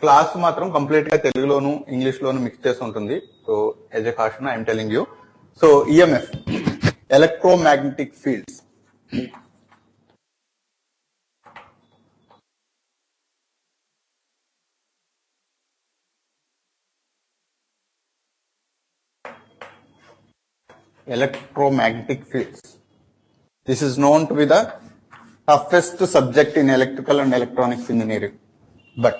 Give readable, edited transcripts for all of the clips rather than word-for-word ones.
Class మాత్రం complete గా తెలుగులోను English లోను mix చేసి ఉంటుంది. So as a caution I'm telling you. So EMF, electromagnetic fields. Electromagnetic fields. This is known to be the toughest subject in electrical and electronics engineering. But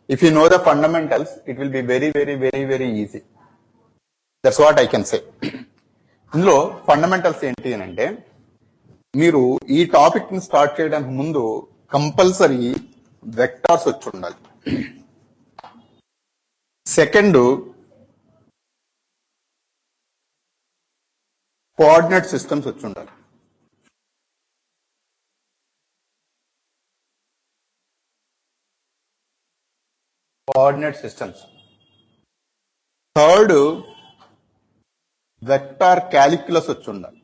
if you know the fundamentals, it will be very easy. That's what I can say. ఇందులో fundamentals ఏంటి అని అంటే, మీరు ఈ topic ని start చేయడానికి ముందు compulsory vectors వచ్చి ఉండాలి. సెకండ్, కోఆర్డినేట్ సిస్టమ్స్ వచ్చి ఉండాలి. Coordinate systems. Third, vector calculus వచ్చి ఉండాలి.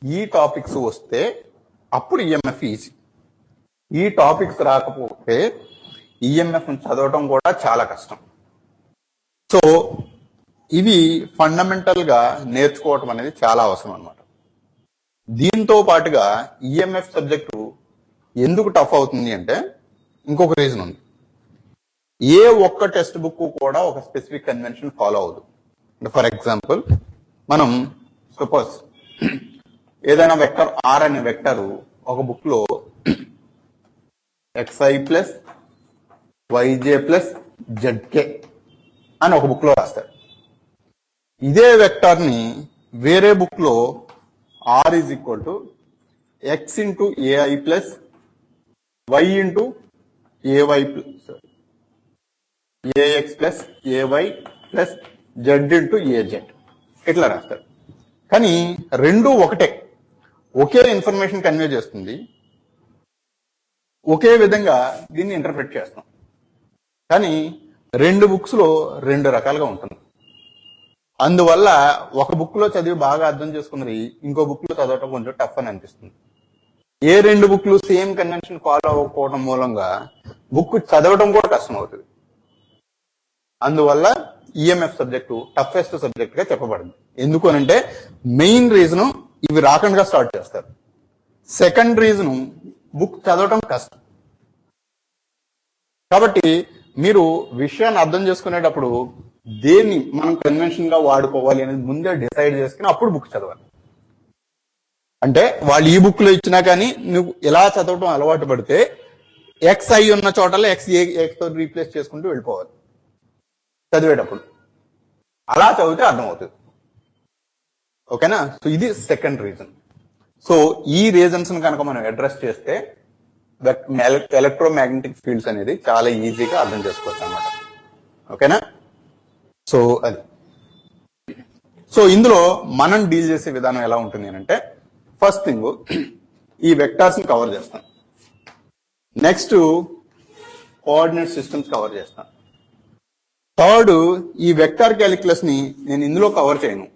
ఈ టాపిక్స్ వస్తే అప్పుడు ఈఎంఎఫ్ ఈజీ. ఈ టాపిక్స్ రాకపోతే ఈఎంఎఫ్ చదవటం కూడా చాలా కష్టం. సో ఇవి ఫండమెంటల్ గా నేర్చుకోవటం అనేది చాలా అవసరం అన్నమాట. దీంతో పాటుగా ఈఎంఎఫ్ సబ్జెక్టు ఎందుకు టఫ్ అవుతుంది అంటే ఇంకొక రీజన్ ఉంది. ఏ ఒక్క టెక్స్ట్ బుక్ కూడా ఒక స్పెసిఫిక్ కన్వెన్షన్ ఫాలో అవ్వదు. అంటే ఫర్ ఎగ్జాంపుల్, మనం సపోజ్ ఏదైనా వెక్టర్ ఆర్ అనే వెక్టర్ ఒక బుక్ లో xi ప్లస్ వైజే ప్లస్ జెడ్కే అని ఒక బుక్ లో రాస్తారు. ఇదే వెక్టర్ ని వేరే బుక్ లో R is equal to X into A I plus Y into A Y plus A X plus A Y plus Z into A Z ఇట్లా రాస్తారు. కానీ రెండు ఒకటే, ఒకే ఇన్ఫర్మేషన్ కన్వే చేస్తుంది, ఒకే విధంగా దీన్ని ఇంటర్ప్రిట్ చేస్తాం. కానీ రెండు బుక్స్ లో రెండు రకాలుగా ఉంటుంది. అందువల్ల ఒక బుక్ లో చదివి బాగా అర్థం చేసుకున్నది ఇంకో బుక్ లో చదవటం కొంచెం టఫ్ అని అనిపిస్తుంది. ఏ రెండు బుక్లు సేమ్ కన్వెన్షన్ ఫాలో అవ్వకపోవడం మూలంగా బుక్ చదవడం కూడా కష్టం అవుతుంది. అందువల్ల ఈఎంఎఫ్ సబ్జెక్టు టఫెస్ట్ సబ్జెక్ట్ గా చెప్పబడింది. ఎందుకు అనంటే మెయిన్ రీజన్ ఇవి రాకుండా స్టార్ట్ చేస్తారు. సెకండ్ రీజన్ బుక్ చదవటం కష్టం. కాబట్టి మీరు విషయాన్ని అర్థం చేసుకునేటప్పుడు దేన్ని మనం కన్వెన్షన్ గా వాడుకోవాలి అనేది ముందే డిసైడ్ చేసుకుని అప్పుడు బుక్ చదవాలి. అంటే వాళ్ళు ఈ బుక్ లో ఇచ్చినా కానీ నువ్వు ఎలా చదవటం అలవాటు పడితే ఎక్స్ ఐ ఉన్న చోటలో ఎక్స్ తో రీప్లేస్ చేసుకుంటూ వెళ్ళిపోవాలి చదివేటప్పుడు. అలా చదివితే అర్థమవుతుంది. ఓకేనా? సో ఇది సెకండ్ రీజన్. సో ఈ రీజన్స్ కనుక మనం అడ్రస్ చేస్తే ఎలక్ట్రోమాగ్నెటిక్ ఫీల్డ్స్ అనేది చాలా ఈజీగా అర్థం చేసుకోవచ్చు అన్నమాట. ఓకేనా? సో అది. సో ఇందులో మనం డీల్ చేసే విధానం ఎలా ఉంటుంది అంటే, ఫస్ట్ థింగ్ ఈ వెక్టార్స్ ని కవర్ చేస్తాం. నెక్స్ట్ కోఆర్డినేట్ సిస్టమ్స్ కవర్ చేస్తాం. థర్డ్, ఈ వెక్టార్ క్యాలిక్యులస్ ని నేను ఇందులో కవర్ చేయను.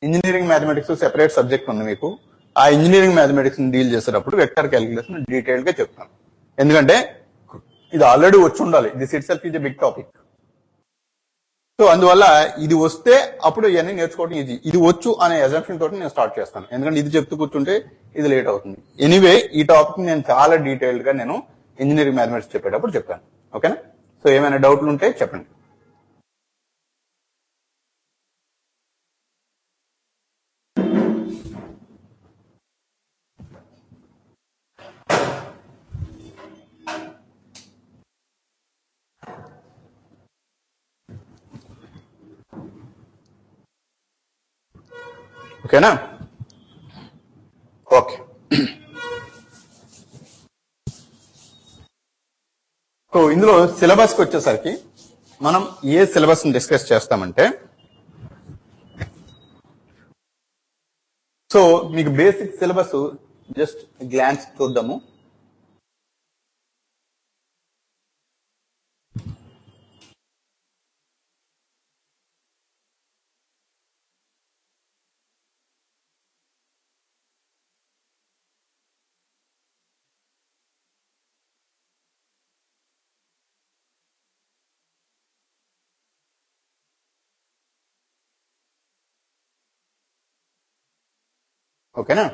ఇంజనీరింగ్ మ్యాథమెటిక్స్ సెపరేట్ సబ్జెక్ట్ ఉంది మీకు. ఆ ఇంజనీరింగ్ మ్యాథమెటిక్స్ ని డీల్ చేసేటప్పుడు వెక్టార్ క్యాలిక్యులస్ ని డీటెయిల్ గా చెప్తాను. ఎందుకంటే ఇది ఆల్రెడీ వచ్చి ఉండాలి. This itself is a big topic. So అందువల్ల ఇది వస్తే అప్పుడు ఇవన్నీ నేర్చుకోవడం ఈజీ. ఇది వచ్చు అనే అజంప్షన్ తోటి నేను స్టార్ట్ చేస్తాను. ఎందుకంటే ఇది చెప్తూ కూర్చుంటే ఇది లేట్ అవుతుంది. ఎనీవే ఈ టాపిక్ నేను చాలా డీటెయిల్డ్ గా నేను ఇంజనీరింగ్ మ్యాథమెటిక్స్ చెప్పేటప్పుడు చెప్తాను. ఓకేనా? సో ఏమైనా డౌట్లు ఉంటే చెప్పండి. ఓకేనా? ఓకే. సో ఇందులో సిలబస్ కి వచ్చేసరికి మనం ఏ సిలబస్ ని డిస్కస్ చేస్తామంటే, సో మీకు బేసిక్ సిలబస్ జస్ట్ గ్లాన్స్ చూద్దాము. ఓకేనా?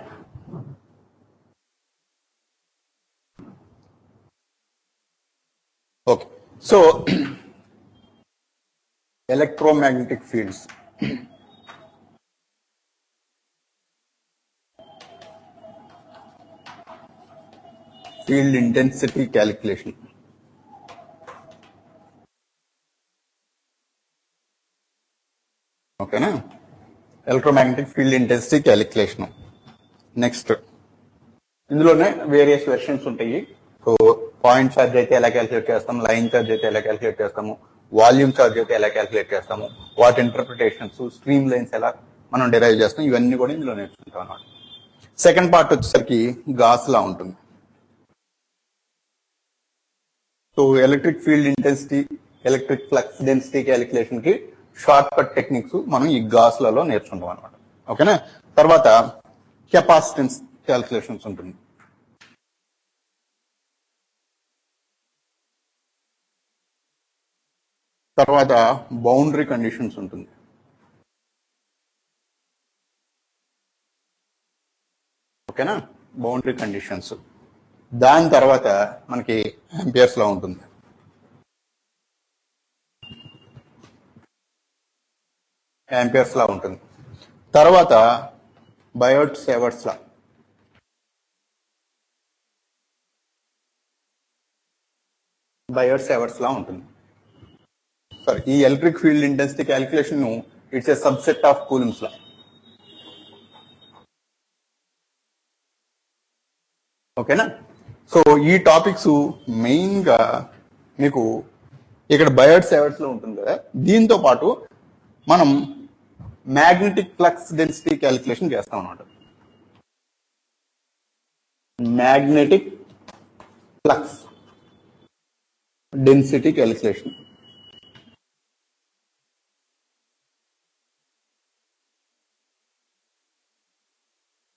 Okay. So electromagnetic fields, field intensity calculation. ఓకేనా? Electromagnetic field intensity calculation. Next ఇందులోనే వేరియస్ వెర్షన్స్ ఉంటాయి. సో పాయింట్ ఛార్జ్ అయితే ఎలా క్యాలిక్యులేట్ చేస్తాము, లైన్ ఛార్జ్ అయితే ఎలా క్యాలిక్యులేట్ చేస్తాము, వాల్యూమ్ ఛార్జ్ అయితే ఎలా క్యాలిక్యులేట్ చేస్తాము, వాటి ఇంటర్ప్రిటేషన్స్, స్ట్రీమ్ లైన్స్ ఎలా మనం డిరైవ్ చేస్తాం, ఇవన్నీ కూడా ఇందులో నేర్చుకుంటాం అన్నమాట. సెకండ్ పార్ట్ వచ్చేసరికి గాస్ లా ఉంటుంది. So electric field intensity, electric flux density calculation కి షార్ట్ కట్ టెక్నిక్స్ మనం ఈ గాస్ లలో నేర్చుకుంటాం అనమాట. ఓకేనా? తర్వాత కెపాసిటెన్స్ క్యాలిక్యులేషన్స్ ఉంటుంది. తర్వాత బౌండరీ కండిషన్స్ ఉంటుంది. ఓకేనా? Boundary conditions. దాని తర్వాత మనకి ఆంపియర్స్ లా ఉంటుంది. ఆంపియర్స్ లా ఉంటుంది. తర్వాత బయోట్ సేవర్స్ లా. బయోట్ సేవర్స్ లా ఉంటుంది. సారీ, ఈ electric field intensity calculation it's a subset of Coulomb's law. ఓకేనా? సో ఈ టాపిక్స్ మెయిన్ గా మీకు ఇక్కడ బయోట్ సేవర్స్ లో ఉంటుంది కదా, దీంతో పాటు మనం మ్యాగ్నెటిక్ ఫ్లక్స్ డెన్సిటీ క్యాలిక్యులేషన్ చేస్తాం అన్నమాట. Magnetic flux density calculation.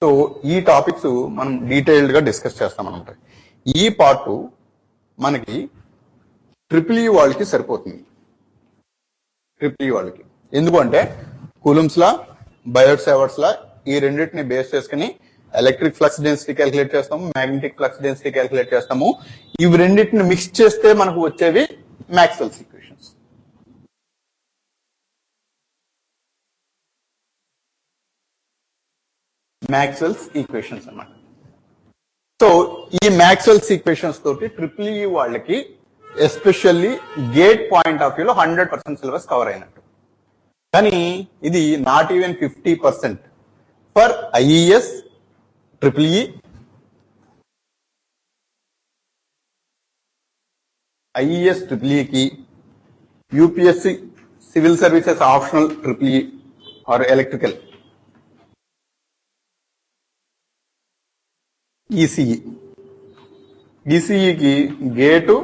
So ఈ టాపిక్స్ మనం డీటెయిల్డ్ గా డిస్కస్ చేస్తాం అనమాట. ఈ పార్ట్ మనకి ట్రిపుల్ ఈ వాళ్ళకి సరిపోతుంది. ట్రిపుల్ ఈ వాళ్ళకి ఎందుకంటే కూలుమ్స్ లా, బయోట్ సేవర్స్ లా ఈ రెండింటిని బేస్ చేసుకుని ఎలక్ట్రిక్ ఫ్లక్స్ డెన్సిటీ క్యాలిక్యులేట్ చేస్తాము, మ్యాగ్నెటిక్ ఫ్లక్స్ డెన్సిటీ క్యాలిక్యులేట్ చేస్తాము. ఇవి రెండింటిని మిక్స్ చేస్తే మనకు వచ్చేవి మ్యాక్స్వెల్స్ ఈక్వేషన్స్. మ్యాక్స్వెల్స్ ఈక్వేషన్స్ అన్నమాట. సో ఈ మ్యాక్స్వెల్స్ ఈక్వేషన్స్ తోటి ట్రిపుల్ ఈ వాళ్ళకి ఎస్పెషల్లీ గేట్ పాయింట్ ఆఫ్ వ్యూలో 100% సిలబస్ కవర్ అయినట్టు. కానీ ఇది not even 50% for IES, triple E, IES triple ఈకి, UPSC civil services optional triple E or electrical, ECE, ఈసీఈకి గేటు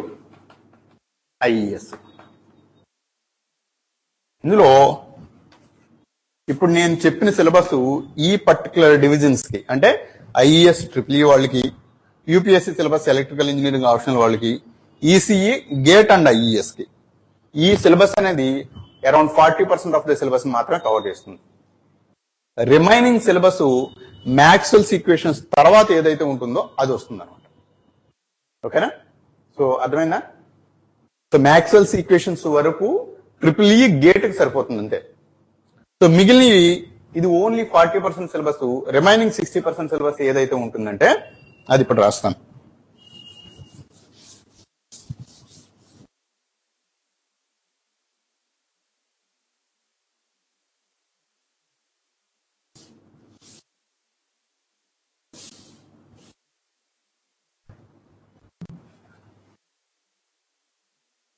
ఐఈఎస్. ఇందులో ఇప్పుడు నేను చెప్పిన సిలబస్ ఈ పర్టికులర్ డివిజన్స్ కి అంటే ఐఈఎస్ ట్రిపుల్ ఈ వాళ్ళకి, UPSC syllabus electrical engineering optional వాళ్ళకి, ఈసీఈ గేట్ అండ్ ఐఈఎస్ కి ఈ సిలబస్ అనేది అరౌండ్ 40% ఆఫ్ ద సిలబస్ మాత్రమే కవర్ చేస్తుంది. రిమైనింగ్ సిలబస్ మ్యాక్స్వెల్స్ ఈక్వేషన్స్ తర్వాత ఏదైతే ఉంటుందో అది వస్తుంది అనమాట. ఓకేనా? సో అర్థమైందా? సో మ్యాక్స్వెల్స్ ఈక్వేషన్స్ వరకు ట్రిపుల్ ఈ గేట్ కి సరిపోతుంది అంతే. సో మిగిలిన ఇది ఓన్లీ 40% సిలబస్, రిమైనింగ్ 60% సిలబస్ ఏదైతే ఉంటుందంటే అది ఇప్పుడు రాస్తాను.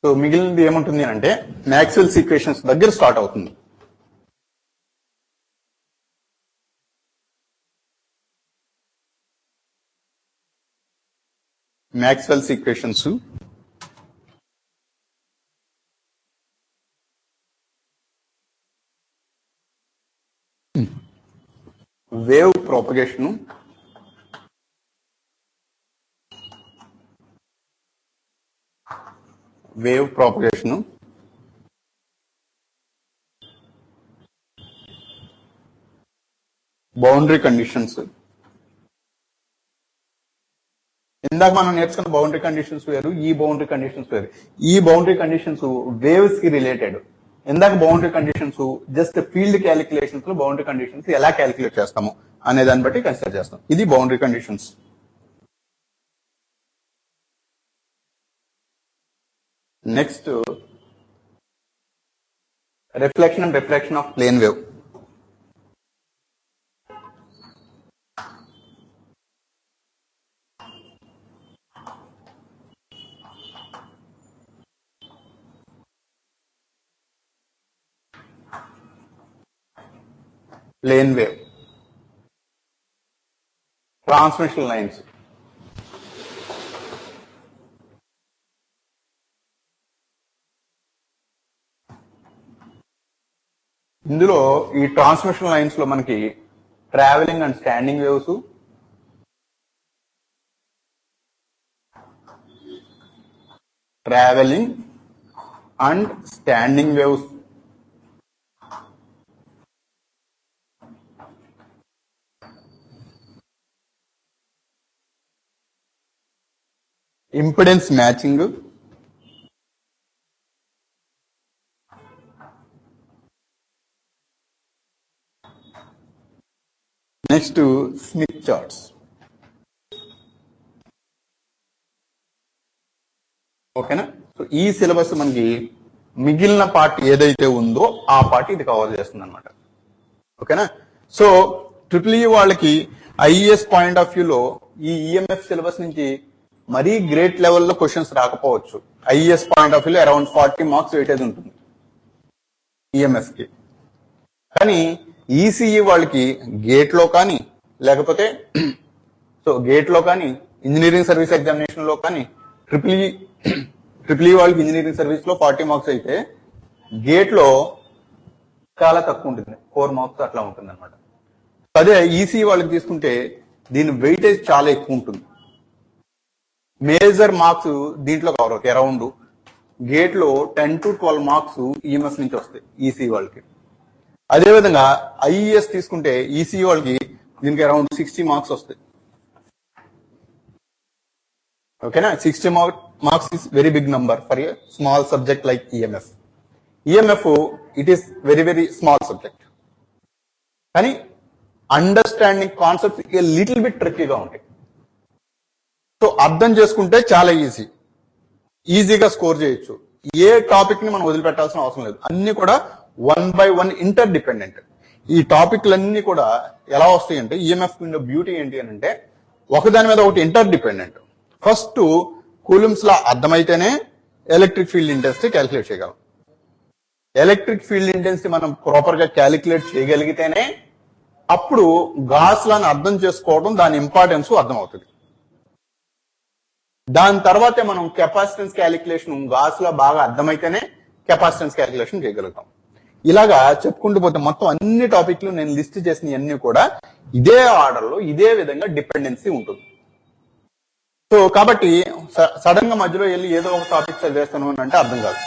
సో మిగిలినది ఏముంటుంది అంటే మ్యాక్స్వెల్స్ ఈక్వేషన్స్ దగ్గర స్టార్ట్ అవుతుంది. Maxwell's equations, wave propagation, wave propagation, boundary conditions. ఇందాక మనం నేర్చుకున్న బౌండరీ కండిషన్స్ వేరు, ఈ బౌండరీ కండిషన్స్ వేరు. ఈ బౌండరీ కండిషన్స్ వేవ్స్ కి రిలేటెడ్. ఇందాక boundary conditions just field calculations లో బౌండరీ కండిషన్స్ ఎలా క్యాలిక్యులేట్ చేస్తాము అనే దాన్ని బట్టి కన్సిడర్ చేస్తాం. ఇది boundary conditions. Next reflection and refraction of plane wave. Plane wave, transmission lines. ఇందులో ఈ ట్రాన్స్మిషన్ లైన్స్ లో మనకి traveling and standing waves, traveling and standing waves, impedance matching, next Smith charts. ఓకేనా? సో ఈ సిలబస్ మనకి మిగిలిన పార్ట్ ఏదైతే ఉందో ఆ పార్ట్ ఇది కవర్ చేస్తుంది అనమాట. ఓకేనా? సో ట్రిపుల్ ఈ వాళ్ళకి ఐఏఎస్ పాయింట్ ఆఫ్ వ్యూలో ఈ ఈఎంఎఫ్ సిలబస్ నుంచి మరీ గ్రేట్ లెవెల్లో క్వశ్చన్స్ రాకపోవచ్చు. ఐఏఎస్ పాయింట్ ఆఫ్ వ్యూలో అరౌండ్ 40 మార్క్స్ వెయిటేజ్ ఉంటుంది ఈఎంఎఫ్ కి. కానీ ఈసీఈ వాళ్ళకి గేట్ లో కానీ లేకపోతే సో గేట్ లో కానీ ఇంజనీరింగ్ సర్వీస్ ఎగ్జామినేషన్ లో కానీ ట్రిపుల్ ఈ వాళ్ళకి ఇంజనీరింగ్ సర్వీస్ లో 40 మార్క్స్ అయితే గేట్ లో చాలా తక్కువ ఉంటుంది, 4 మార్క్స్ అట్లా ఉంటుంది అనమాట. అదే ఈసీ వాళ్ళకి తీసుకుంటే దీని వెయిటేజ్ చాలా ఎక్కువ ఉంటుంది. మేజర్ మార్క్స్ దీంట్లో కవర్ అవుతాయి. అరౌండ్ గేట్ లో 10 to 12 మార్క్స్ ఈఎంఎఫ్ నుంచి వస్తాయి ఈసీ వాళ్ళకి. అదేవిధంగా ఐఈఎస్ తీసుకుంటే ఈసీ వాళ్ళకి దీనికి అరౌండ్ 60 మార్క్స్ వస్తాయి. ఓకేనా? 60 marks is very big number for a small subject like EMF. EMF it is very very small subject, కానీ understanding concepts a little bit ట్రిక్కీగా ఉంటాయి. సో అర్థం చేసుకుంటే చాలా ఈజీగా స్కోర్ చేయొచ్చు. ఏ టాపిక్ ని మనం వదిలిపెట్టాల్సిన అవసరం లేదు. అన్ని కూడా 1 by 1 ఇంటర్ డిపెండెంట్. ఈ టాపిక్లన్నీ కూడా ఎలా వస్తాయి అంటే ఈఎంఎఫ్ బ్యూటీ ఏంటి అని అంటే ఒకదాని మీద ఒకటి ఇంటర్ డిపెండెంట్. ఫస్ట్ కూలుమ్స్ లా అర్థమైతేనే ఎలక్ట్రిక్ ఫీల్డ్ ఇంటెన్సిటీ క్యాలిక్యులేట్ చేయగలం. ఎలక్ట్రిక్ ఫీల్డ్ ఇంటెన్సిటీ మనం ప్రాపర్ గా క్యాలిక్యులేట్ చేయగలిగితేనే అప్పుడు గాస్ లాని అర్థం చేసుకోవడం, దాని ఇంపార్టెన్స్ అర్థం అవుతుంది. దాని తర్వాతే మనం కెపాసిటెన్స్ క్యాలిక్యులేషన్ గాస్ లా బాగా అర్థమైతేనే కెపాసిటెన్స్ క్యాలిక్యులేషన్ చేయగలుగుతాం. ఇలాగా చెప్పుకుంటూ పోతే మొత్తం అన్ని టాపిక్లు నేను లిస్ట్ చేసిన అన్ని కూడా ఇదే ఆర్డర్ లో ఇదే విధంగా డిపెండెన్సీ ఉంటుంది. సో కాబట్టి సడన్ గా మధ్యలో వెళ్ళి ఏదో ఒక టాపిక్ చదివేస్తాను అని అంటే అర్థం కాదు.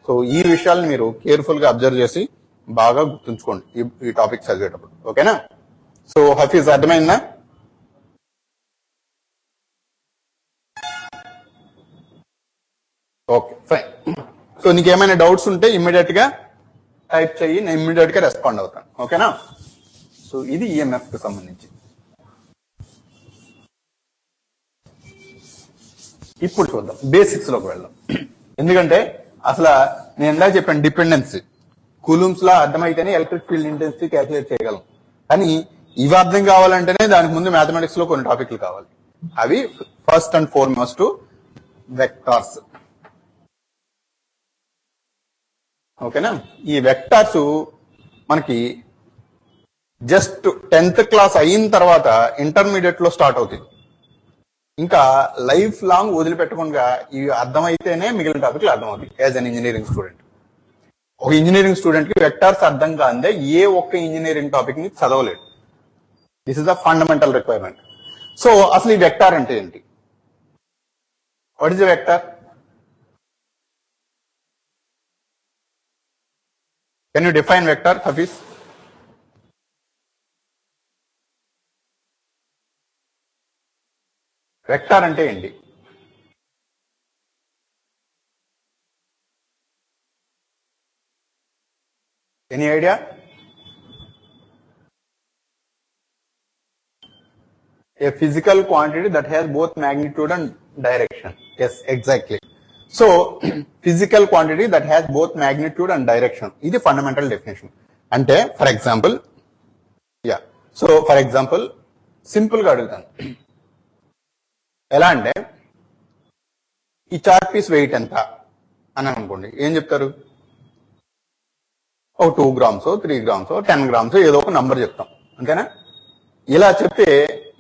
సో ఈ విషయాలను మీరు కేర్ఫుల్ గా అబ్జర్వ్ చేసి బాగా గుర్తుంచుకోండి ఈ టాపిక్ చదివేటప్పుడు. ఓకేనా? సో హఫీజ్ అర్థమైందా? Okay fine. సో నీకేమైనా డౌట్స్ ఉంటే ఇమ్మీడియట్ గా టైప్ చెయ్యి, నేను ఇమ్మీడియట్ గా రెస్పాండ్ అవుతాను. ఓకేనా? సో ఇది ఈఎంఎఫ్ కి సంబంధించి. ఇప్పుడు చూద్దాం, బేసిక్స్ లోకి వెళ్దాం. ఎందుకంటే అసలు నేను ఎలా చెప్పాను, డిపెండెన్సీ కూలూమ్స్ లా అర్థమైతేనే ఎలక్ట్రిక్ ఫీల్డ్ ఇంటెన్సిటీ క్యాలిక్యులేట్ చేయగలం. కానీ ఇవి అర్థం కావాలంటేనే దానికి ముందు మ్యాథమెటిక్స్ లో కొన్ని టాపిక్లు కావాలి. అవి ఫస్ట్ అండ్ ఫార్మోస్ట్ వెక్టార్స్. ఓకేనా? ఈ వెక్టార్స్ మనకి జస్ట్ 10th క్లాస్ అయిన తర్వాత ఇంటర్మీడియట్ లో స్టార్ట్ అవుతుంది. ఇంకా లైఫ్ లాంగ్ వదిలిపెట్టకుండా ఇవి అర్థమైతేనే మిగిలిన టాపిక్లు అర్థం అవుతాయి యాజ్ అన్ ఇంజనీరింగ్ స్టూడెంట్. ఒక ఇంజనీరింగ్ స్టూడెంట్ కి వెక్టార్స్ అర్థం కాదే ఏ ఒక్క ఇంజనీరింగ్ టాపిక్ ని చదవలేడు. This is the fundamental requirement. So అసలు ఈ వెక్టార్ అంటే ఏంటి? What is the vector? Can you define vector, Hafeez? Vector అంటే ఏంటి? Any idea? A physical quantity that has both magnitude and direction. Yes, exactly. So, physical quantity that has both magnitude and direction. This is fundamental definition. And for example, yeah. So, for example, simple గా అడుగుతాను. ఎలా అంటే ఈ chart piece wait ఎంత అని అనుకోండి, ఏం చెప్తారు? ఒక 2 grams 3 grams 10 grams ఏదో ఒక నంబర్ చెప్తాం, అంతేనా? ఇలా చెప్తే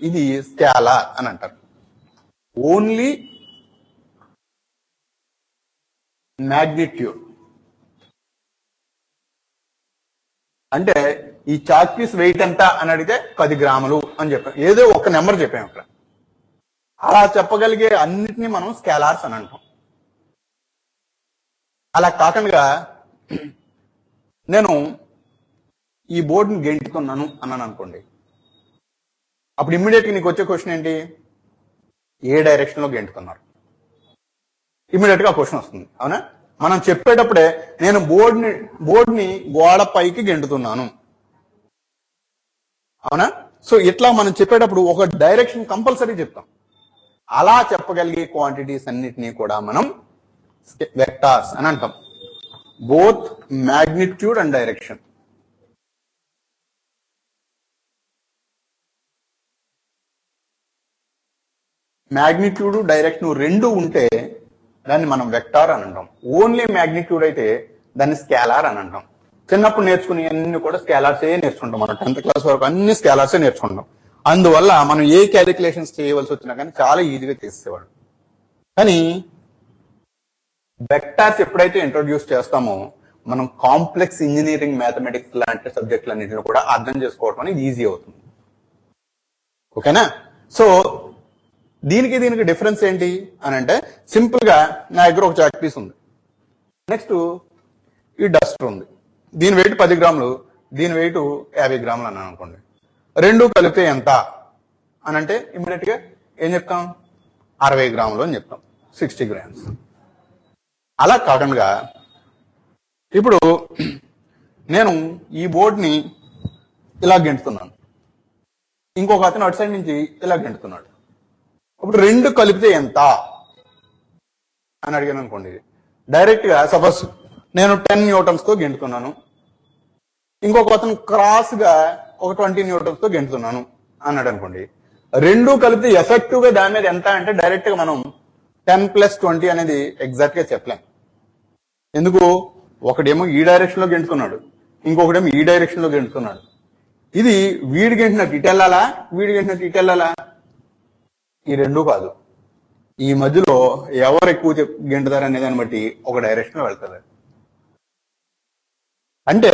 ఇది స్కేలార్ అని అంటారు. ఓన్లీ మ్యాగ్నిట్యూడ్ అంటే ఈ చాక్ పీస్ వెయిట్ ఎంత అని అడిగితే 10 గ్రాములు అని చెప్పాం, ఏదో ఒక నెంబర్ చెప్పాం అక్కడ. అలా చెప్పగలిగే అన్నిటినీ మనం స్కేలార్స్ అని అంటాం. అలా కాకుండా నేను ఈ బోర్డుని గెంటుతున్నాను అన్నాను అనుకోండి, అప్పుడు ఇమ్మీడియట్ గా నీకు వచ్చే క్వశ్చన్ ఏంటి? ఏ డైరెక్షన్ లో గెంటుతున్నారు? ఇమ్మీడియట్ గా క్వశ్చన్ వస్తుంది, అవునా? మనం చెప్పేటప్పుడే నేను బోర్డుని గోడ పైకి గెంటుతున్నాను, అవునా? సో ఇట్లా మనం చెప్పేటప్పుడు ఒక డైరెక్షన్ కంపల్సరీ చెప్తాం. అలా చెప్పగలిగే క్వాంటిటీస్ అన్నిటినీ కూడా మనం వెక్టార్స్ అని అంటాం. Both magnitude and direction. Magnitude direction రెండు ఉంటే దాన్ని మనం వెక్టార్ అని అంటాం. ఓన్లీ మ్యాగ్నిట్యూడ్ అయితే దాన్ని స్కేలార్ అని అంటాం. చిన్నప్పుడు నేర్చుకుని అన్ని కూడా స్కేలార్సే నేర్చుకుంటాం. మనం 10th క్లాస్ వరకు అన్ని స్కేలార్సే నేర్చుకుంటాం. అందువల్ల మనం ఏ క్యాలిక్యులేషన్స్ చేయవలసి వచ్చినా కానీ చాలా ఈజీగా చేసేవాడు. కానీ వెక్టార్స్ ఎప్పుడైతే ఇంట్రొడ్యూస్ చేస్తామో మనం కాంప్లెక్స్ ఇంజనీరింగ్ మ్యాథమెటిక్స్ లాంటి సబ్జెక్టులన్నింటినీ కూడా అర్థం చేసుకోవడం అనేది ఈజీ అవుతుంది. ఓకేనా? సో దీనికి డిఫరెన్స్ ఏంటి అని అంటే, సింపుల్ గా నా దగ్గర ఒక చాక్ పీస్ ఉంది, నెక్స్ట్ ఈ డస్టర్ ఉంది, దీని వెయిట్ 10 గ్రాములు, దీని వెయిట్ 50 గ్రాములు అన్నాను అనుకోండి. రెండు కలిపితే ఎంత అని అంటే ఇమ్మీడియట్ గా ఏం చెప్తాం? 60 గ్రాములు అని చెప్తాం, 60 grams. అలా కాకుండా ఇప్పుడు నేను ఈ బోర్డుని ఇలా గెంటుతున్నాను, ఇంకొక అతను అటు సైడ్ నుంచి ఇలా గెంటుతున్నాడు. ఇప్పుడు రెండు కలిపితే ఎంత అని అడిగాను అనుకోండి, డైరెక్ట్ గా సపోజ్ నేను 10 newtons తో గెంటుతున్నాను, ఇంకొక అతను క్రాస్ గా ఒక 20 newtons తో గెంటుతున్నాను అన్నాడు అనుకోండి. రెండు కలిపితే ఎఫెక్టివ్ గా దాని మీద ఎంత అంటే డైరెక్ట్ గా మనం 10 + 20 అనేది ఎగ్జాక్ట్ గా చెప్పలేం. ఎందుకు? ఒకడేమో ఈ డైరెక్షన్ లో గెంటుతున్నాడు, ఇంకొకడేమో ఈ డైరెక్షన్ లో గెంటుతున్నాడు. ఇది వీడి గెంటినట్టు ఇటు వెళ్ళాలా, వీడి గెంటినట్టు ఇటు వెళ్ళాలా? ఈ రెండు కాదు, ఈ మధ్యలో ఎవరు ఎక్కువ గెంటుతారు అనే దాన్ని బట్టి ఒక డైరెక్షన్ లో వెళ్తుంది. అంటే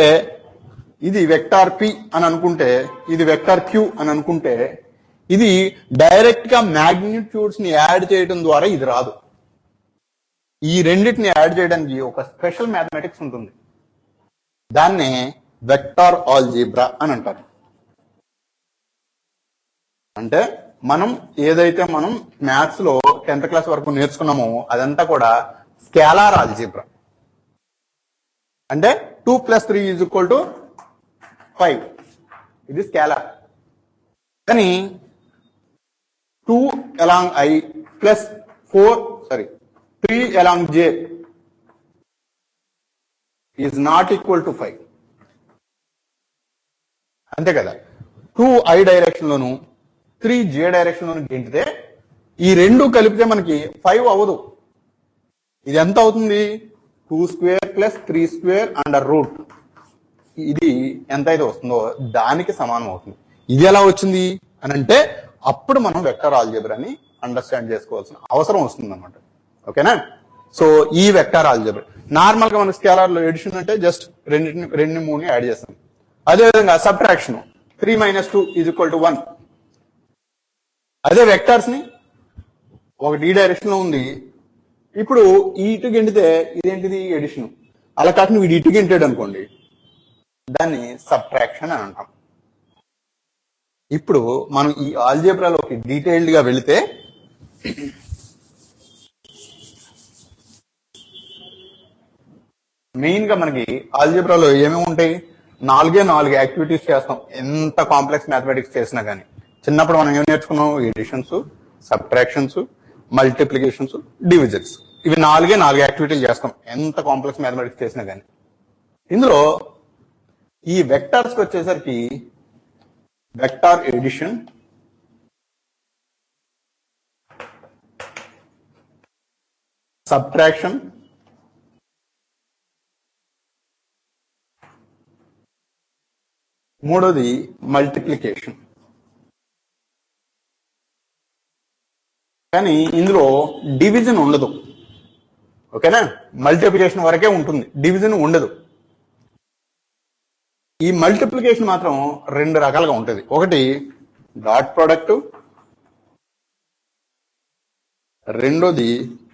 ఇది వెక్టార్ పి అని అనుకుంటే, ఇది వెక్టార్ క్యూ అని అనుకుంటే, ఇది డైరెక్ట్ గా మ్యాగ్నిట్యూడ్స్ ని యాడ్ చేయడం ద్వారా ఇది రాదు. ఈ రెండింటిని యాడ్ చేయడానికి ఒక స్పెషల్ మ్యాథమెటిక్స్ ఉంటుంది, దాన్నే వెక్టార్ ఆల్జీబ్రా అని అంటారు. అంటే మనం ఏదైతే మనం మ్యాథ్స్ లో 10th క్లాస్ వరకు నేర్చుకున్నామో అదంతా కూడా స్కేలార్ ఆల్జీబ్రా. అంటే 2 + 3 = 5, ఇది స్కేలార్. కానీ 2 along I plus 3 along J is not equal to 5. అంతే కదా? 2 I డైరెక్షన్ లోను 3 J డైరెక్షన్ లోను గెంటితే ఈ రెండు కలిపితే మనకి 5 అవ్వదు. ఇది ఎంత అవుతుంది? 2² + 3² √. ఇది ఎంత అయితే వస్తుందో దానికి సమానం అవుతుంది. ఇది ఎలా వచ్చింది అని అంటే అప్పుడు మనం వెక్టర్ ఆల్జీబ్రాని అండర్స్టాండ్ చేసుకోవాల్సిన అవసరం వస్తుంది అన్నమాట. ఓకేనా? సో ఈ వెక్టర్ ఆల్జీబ్రా నార్మల్ గా మన స్కేలార్ లో ఎడిషన్ అంటే జస్ట్ రెండు మూడు యాడ్ చేస్తాం. అదేవిధంగా సబ్ట్రాక్షన్ 3 - 2 = 1. అదే వెక్టార్స్ ని ఒకటి ఈ డైరెక్షన్ లో ఉంది, ఇప్పుడు ఈ ఇటు గెంటితే ఇదేంటిది? ఎడిషన్. అలా కాకుండా వీడు ఇటు గెంటాడు అనుకోండి, దాన్ని సబ్ట్రాక్షన్ అని అంటాం. ఇప్పుడు మనం ఈ ఆల్జీబ్రాలోకి డీటెయిల్డ్ గా వెళితే మెయిన్ గా మనకి ఆల్జీబ్రాలో ఏమేమి ఉంటాయి, 4 యాక్టివిటీస్ చేస్తాం ఎంత కాంప్లెక్స్ మ్యాథమెటిక్స్ చేసినా కానీ. చిన్నప్పుడు మనం ఏం నేర్చుకున్నాం, ఎడిషన్స్, సబ్ట్రాక్షన్స్, మల్టిప్లికేషన్స్, డివిజన్స్. ఇవి 4 యాక్టివిటీలు చేస్తాం ఎంత కాంప్లెక్స్ మ్యాథమెటిక్స్ చేసినా కానీ. ఇందులో ఈ వెక్టార్స్ కి వచ్చేసరికి వెక్టార్ ఎడిషన్, సబ్ట్రాక్షన్, మూడోది మల్టిప్లికేషన్. కానీ ఇందులో డివిజన్ ఉండదు. ఓకేనా, మల్టిప్లికేషన్ వరకే ఉంటుంది, డివిజన్ ఉండదు. ఈ మల్టిప్లికేషన్ మాత్రం 2 రకాలుగా ఉంటుంది. ఒకటి డాట్ ప్రోడక్ట్, రెండోది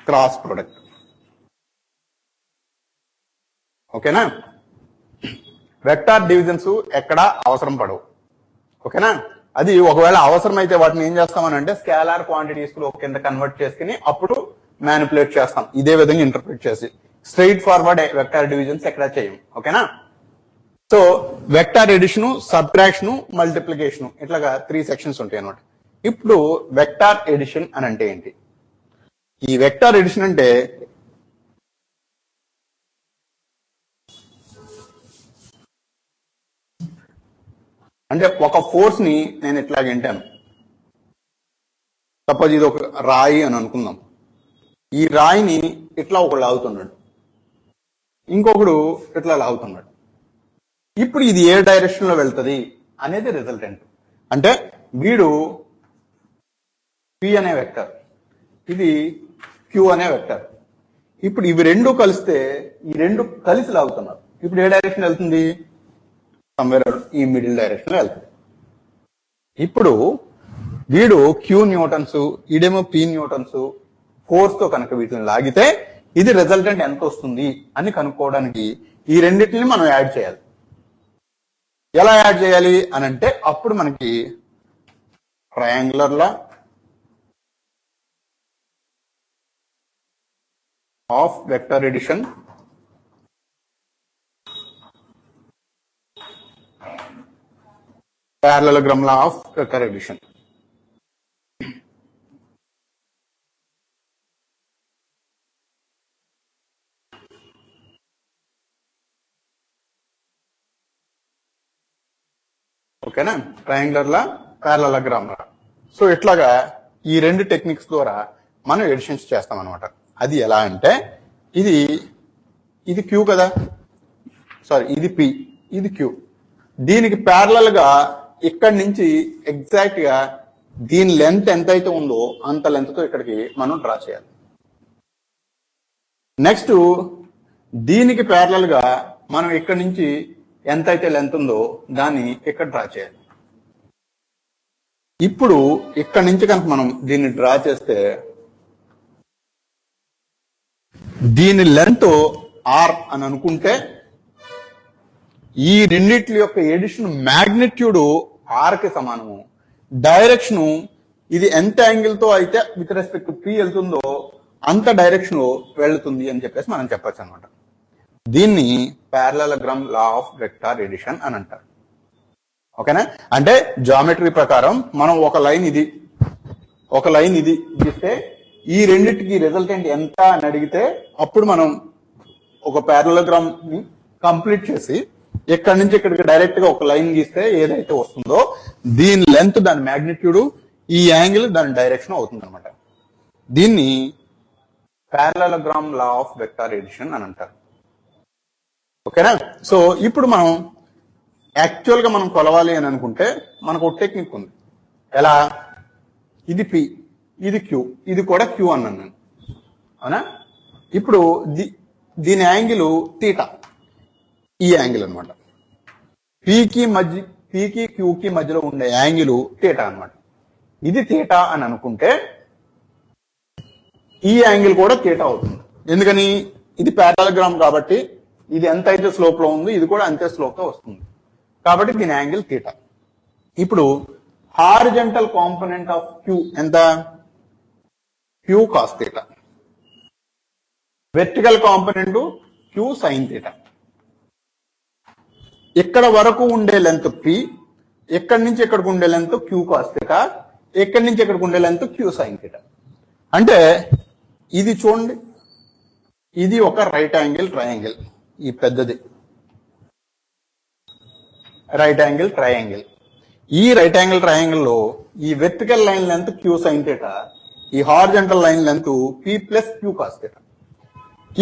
క్రాస్ ప్రోడక్ట్. ఓకేనా, వెక్టార్ డివిజన్స్ ఎక్కడా అవసరం పడవు. ఓకేనా, అది ఒకవేళ అవసరమైతే వాటిని ఏం చేస్తామని అంటే స్కేలార్ క్వాంటిటీస్ లో కింద కన్వర్ట్ చేసుకుని అప్పుడు మ్యానిపులేట్ చేస్తాం. ఇదే విధంగా ఇంటర్ప్రిట్ చేసి స్ట్రైట్ ఫార్వర్డ్ వెక్టార్ డివిజన్స్ ఎక్కడా చేయం. ఓకేనా, so vector edition, subtraction, multiplication ఇట్లాగా 3 సెక్షన్స్ ఉంటాయి అన్నమాట. ఇప్పుడు వెక్టార్ ఎడిషన్ అని అంటే ఏంటి? ఈ వెక్టార్ ఎడిషన్ అంటే ఒక ఫోర్స్ ని నేను ఇట్లా గెంటాను. సపోజ్ ఇది ఒక రాయి అని అనుకుందాం. ఈ రాయిని ఇట్లా ఒకడు లాగుతున్నాడు, ఇంకొకడు ఇట్లా లాగుతున్నాడు. ఇప్పుడు ఇది ఏ డైరెక్షన్ లో వెళ్తుంది అనేది రిజల్టెంట్. అంటే వీడు P అనే వెక్టర్, ఇది Q అనే వెక్టర్. ఇప్పుడు ఇవి రెండు కలిస్తే ఈ రెండు కలిసి లాగుతున్నారు. ఇప్పుడు ఏ డైరెక్షన్ వెళ్తుంది? సమ్వేర్ ఈ మిడిల్ డైరెక్షన్ లో వెళ్తుంది. ఇప్పుడు వీడు Q న్యూటన్స్, ఈడేమో P న్యూటన్స్ ఫోర్స్ తో కనుక వీటిని లాగితే ఇది రిజల్టెంట్ ఎంత వస్తుంది అని కనుక్కోవడానికి ఈ రెండింటిని మనం యాడ్ చేయాలి. ఎలా యాడ్ చేయాలి అని అంటే అప్పుడు మనకి triangular law of vector addition, parallelogram law of vector addition. ఓకేనా, triangular law, parallelogram law. So ఇట్లాగా ఈ రెండు టెక్నిక్స్ ద్వారా మనం ఎడిషన్స్ చేస్తాం అనమాట. అది ఎలా అంటే ఇది Q కదా, సారీ ఇది P, ఇది Q. దీనికి ప్యారలల్ గా ఇక్కడి నుంచి ఎగ్జాక్ట్ గా దీని లెంత్ ఎంతైతే ఉందో అంత లెంత్ తో ఇక్కడికి మనం డ్రా చేయాలి. నెక్స్ట్ దీనికి ప్యారలల్ గా మనం ఇక్కడి నుంచి ఎంతైతే లెంత్ ఉందో దాన్ని ఇక్కడ డ్రా చేయాలి. ఇప్పుడు ఇక్కడి నుంచి కనుక మనం దీన్ని డ్రా చేస్తే దీని లెంత్ R అని అనుకుంటే ఈ రెండిట్ల యొక్క ఎడిషన్ మ్యాగ్నిట్యూడ్ R కి సమానము. డైరెక్షన్ ఇది ఎంత యాంగిల్ తో అయితే విత్ రెస్పెక్ట్ టు P వెళ్తుందో అంత డైరెక్షన్ లో వెళ్తుంది అని చెప్పేసి మనం చెప్పొచ్చు అనమాట. దీన్ని పారలెలోగ్రామ్ లా ఆఫ్ వెక్టార్ ఎడిషన్ అని అంటారు. ఓకేనా, అంటే జామెట్రీ ప్రకారం మనం ఒక లైన్ ఇది గీస్తే ఈ రెండిటికి రిజల్టెంట్ ఎంత అని అడిగితే అప్పుడు మనం ఒక పారలెలోగ్రామ్ ని కంప్లీట్ చేసి ఇక్కడ నుంచి ఇక్కడికి డైరెక్ట్ గా ఒక లైన్ గీస్తే ఏదైతే వస్తుందో దీని లెంత్, దాని మ్యాగ్నిట్యూడ్, ఈ యాంగిల్ దాని డైరెక్షన్ అవుతుంది అనమాట. దీన్ని పారలెలోగ్రామ్ లా ఆఫ్ వెక్టార్ ఎడిషన్ అని అంటారు. ఓకేనా, సో ఇప్పుడు మనం యాక్చువల్ గా మనం కొలవాలి అని అనుకుంటే మనకు ఒక టెక్నిక్ ఉంది. ఎలా? ఇది P, ఇది Q, ఇది కూడా Q అన్నాను నేను, అవునా? ఇప్పుడు దీని యాంగిల్ తీటా, ఈ యాంగిల్ అనమాట. పీకి క్యూకి మధ్యలో ఉండే యాంగిల్ తీటా అనమాట. ఇది తీటా అని అనుకుంటే ఈ యాంగిల్ కూడా తీటా అవుతుంది. ఎందుకని? ఇది పారలెలోగ్రామ్ కాబట్టి ఇది ఎంత అయితే స్లోప్ లో ఉంది ఇది కూడా అంతే స్లోప్ తో వస్తుంది కాబట్టి దీని యాంగిల్ తీటా. ఇప్పుడు హారిజంటల్ కాంపోనెంట్ ఆఫ్ Q ఎంత? Queue cos theta, vertical component queue sine theta. ఇక్కడ వరకు ఉండే లెంత్ పి, ఎక్కడి నుంచి ఎక్కడికి ఉండే లెంత్ క్యూ కాస్ థీటా, ఎక్కడి నుంచి ఎక్కడికి ఉండే లెంత్ క్యూ సైన్ థీటా. అంటే ఇది చూడండి, ఇది ఒక రైట్ యాంగిల్ ట్రయాంగిల్, ఈ పెద్దది రైట్ యాంగిల్ ట్రయాంగిల్. ఈ రైట్ యాంగిల్ ట్రయాంగిల్ లో ఈ vertical line length Q sine theta, ఈ horizontal line length P plus Q cos theta.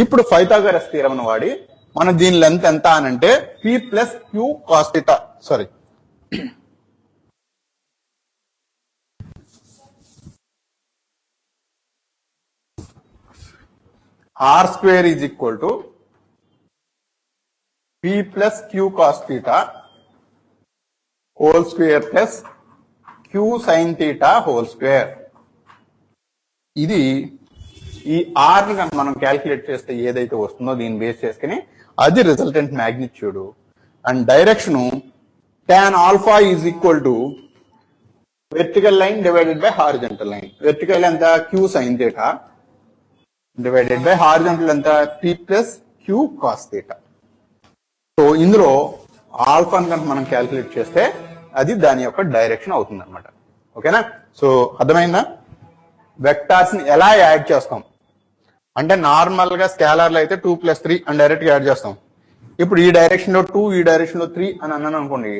ఇప్పుడు పైథాగరస్ థీరం వాడి మనం దీని లెంత్ ఎంత అనంటే P plus Q cos theta, sorry R square is equal to P plus Q cos theta whole square plus Q sine theta whole square. ఇది ఈ are ని కనుక మనం క్యాల్కులేట్ చేస్తే ఏదైతే వస్తుందో దీన్ని బేస్ చేసుకుని అది resultant magnitude. And direction tan alpha is equal to vertical line divided by horizontal line. Vertical ఎంత Q sine theta divided by horizontal ఎంత P plus Q cos theta. So ఇందులో ఆల్ఫాని కనుక మనం క్యాల్కులేట్ చేస్తే అది దాని యొక్క డైరెక్షన్ అవుతుంది అనమాట. ఓకేనా? సో అర్థమైందా? వెక్టార్స్ ని ఎలా యాడ్ చేస్తాం అంటే నార్మల్ గా స్కేలర్లు అయితే 2 + 3 అని డైరెక్ట్ గా యాడ్ చేస్తాం. ఇప్పుడు ఈ డైరెక్షన్ లో 2, ఈ డైరెక్షన్ లో 3 అని అన్నాను అనుకోండి,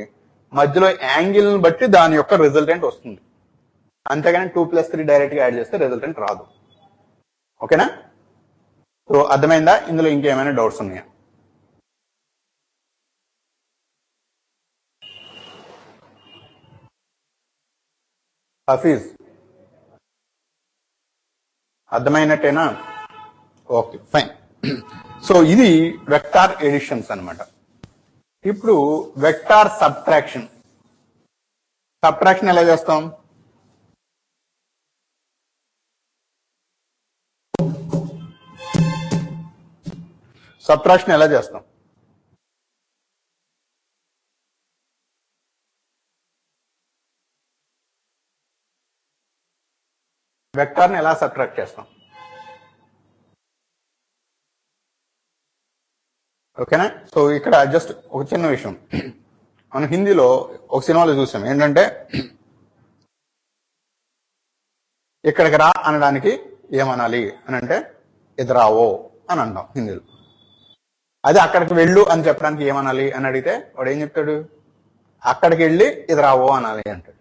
మధ్యలో యాంగిల్ బట్టి దాని యొక్క రిజల్టెంట్ వస్తుంది. అంతేగాని 2 + 3 డైరెక్ట్ గా యాడ్ చేస్తే రిజల్టెంట్ రాదు. ఓకేనా? సో అర్థమైందా? ఇందులో ఇంకేమైనా డౌట్స్ ఉన్నాయా? హఫీజ్ అర్థమైనట్టేనా? Okay fine. సో ఇది వెక్టార్ ఎడిషన్స్ అన్నమాట. ఇప్పుడు వెక్టార్ సబ్ట్రాక్షన్. సబ్ట్రాక్షన్ ఎలా చేస్తాం? సబ్ట్రాక్షన్ ఎలా చేస్తాం? వెక్టార్ని ఎలా సబ్ట్రాక్ట్ చేస్తాం? ఓకేనా? సో ఇక్కడ జస్ట్ ఒక చిన్న విషయం, మనం హిందీలో ఒక సినిమాలో చూసాం ఏంటంటే ఇక్కడికి రా అనడానికి ఏమనాలి అని అంటే ఎదురావో అని అంటాం హిందీలో. అదే అక్కడికి వెళ్ళు అని చెప్పడానికి ఏమనాలి అని అడిగితే వాడు ఏం చెప్తాడు? అక్కడికి వెళ్ళి ఎదురావో అనాలి అంటాడు.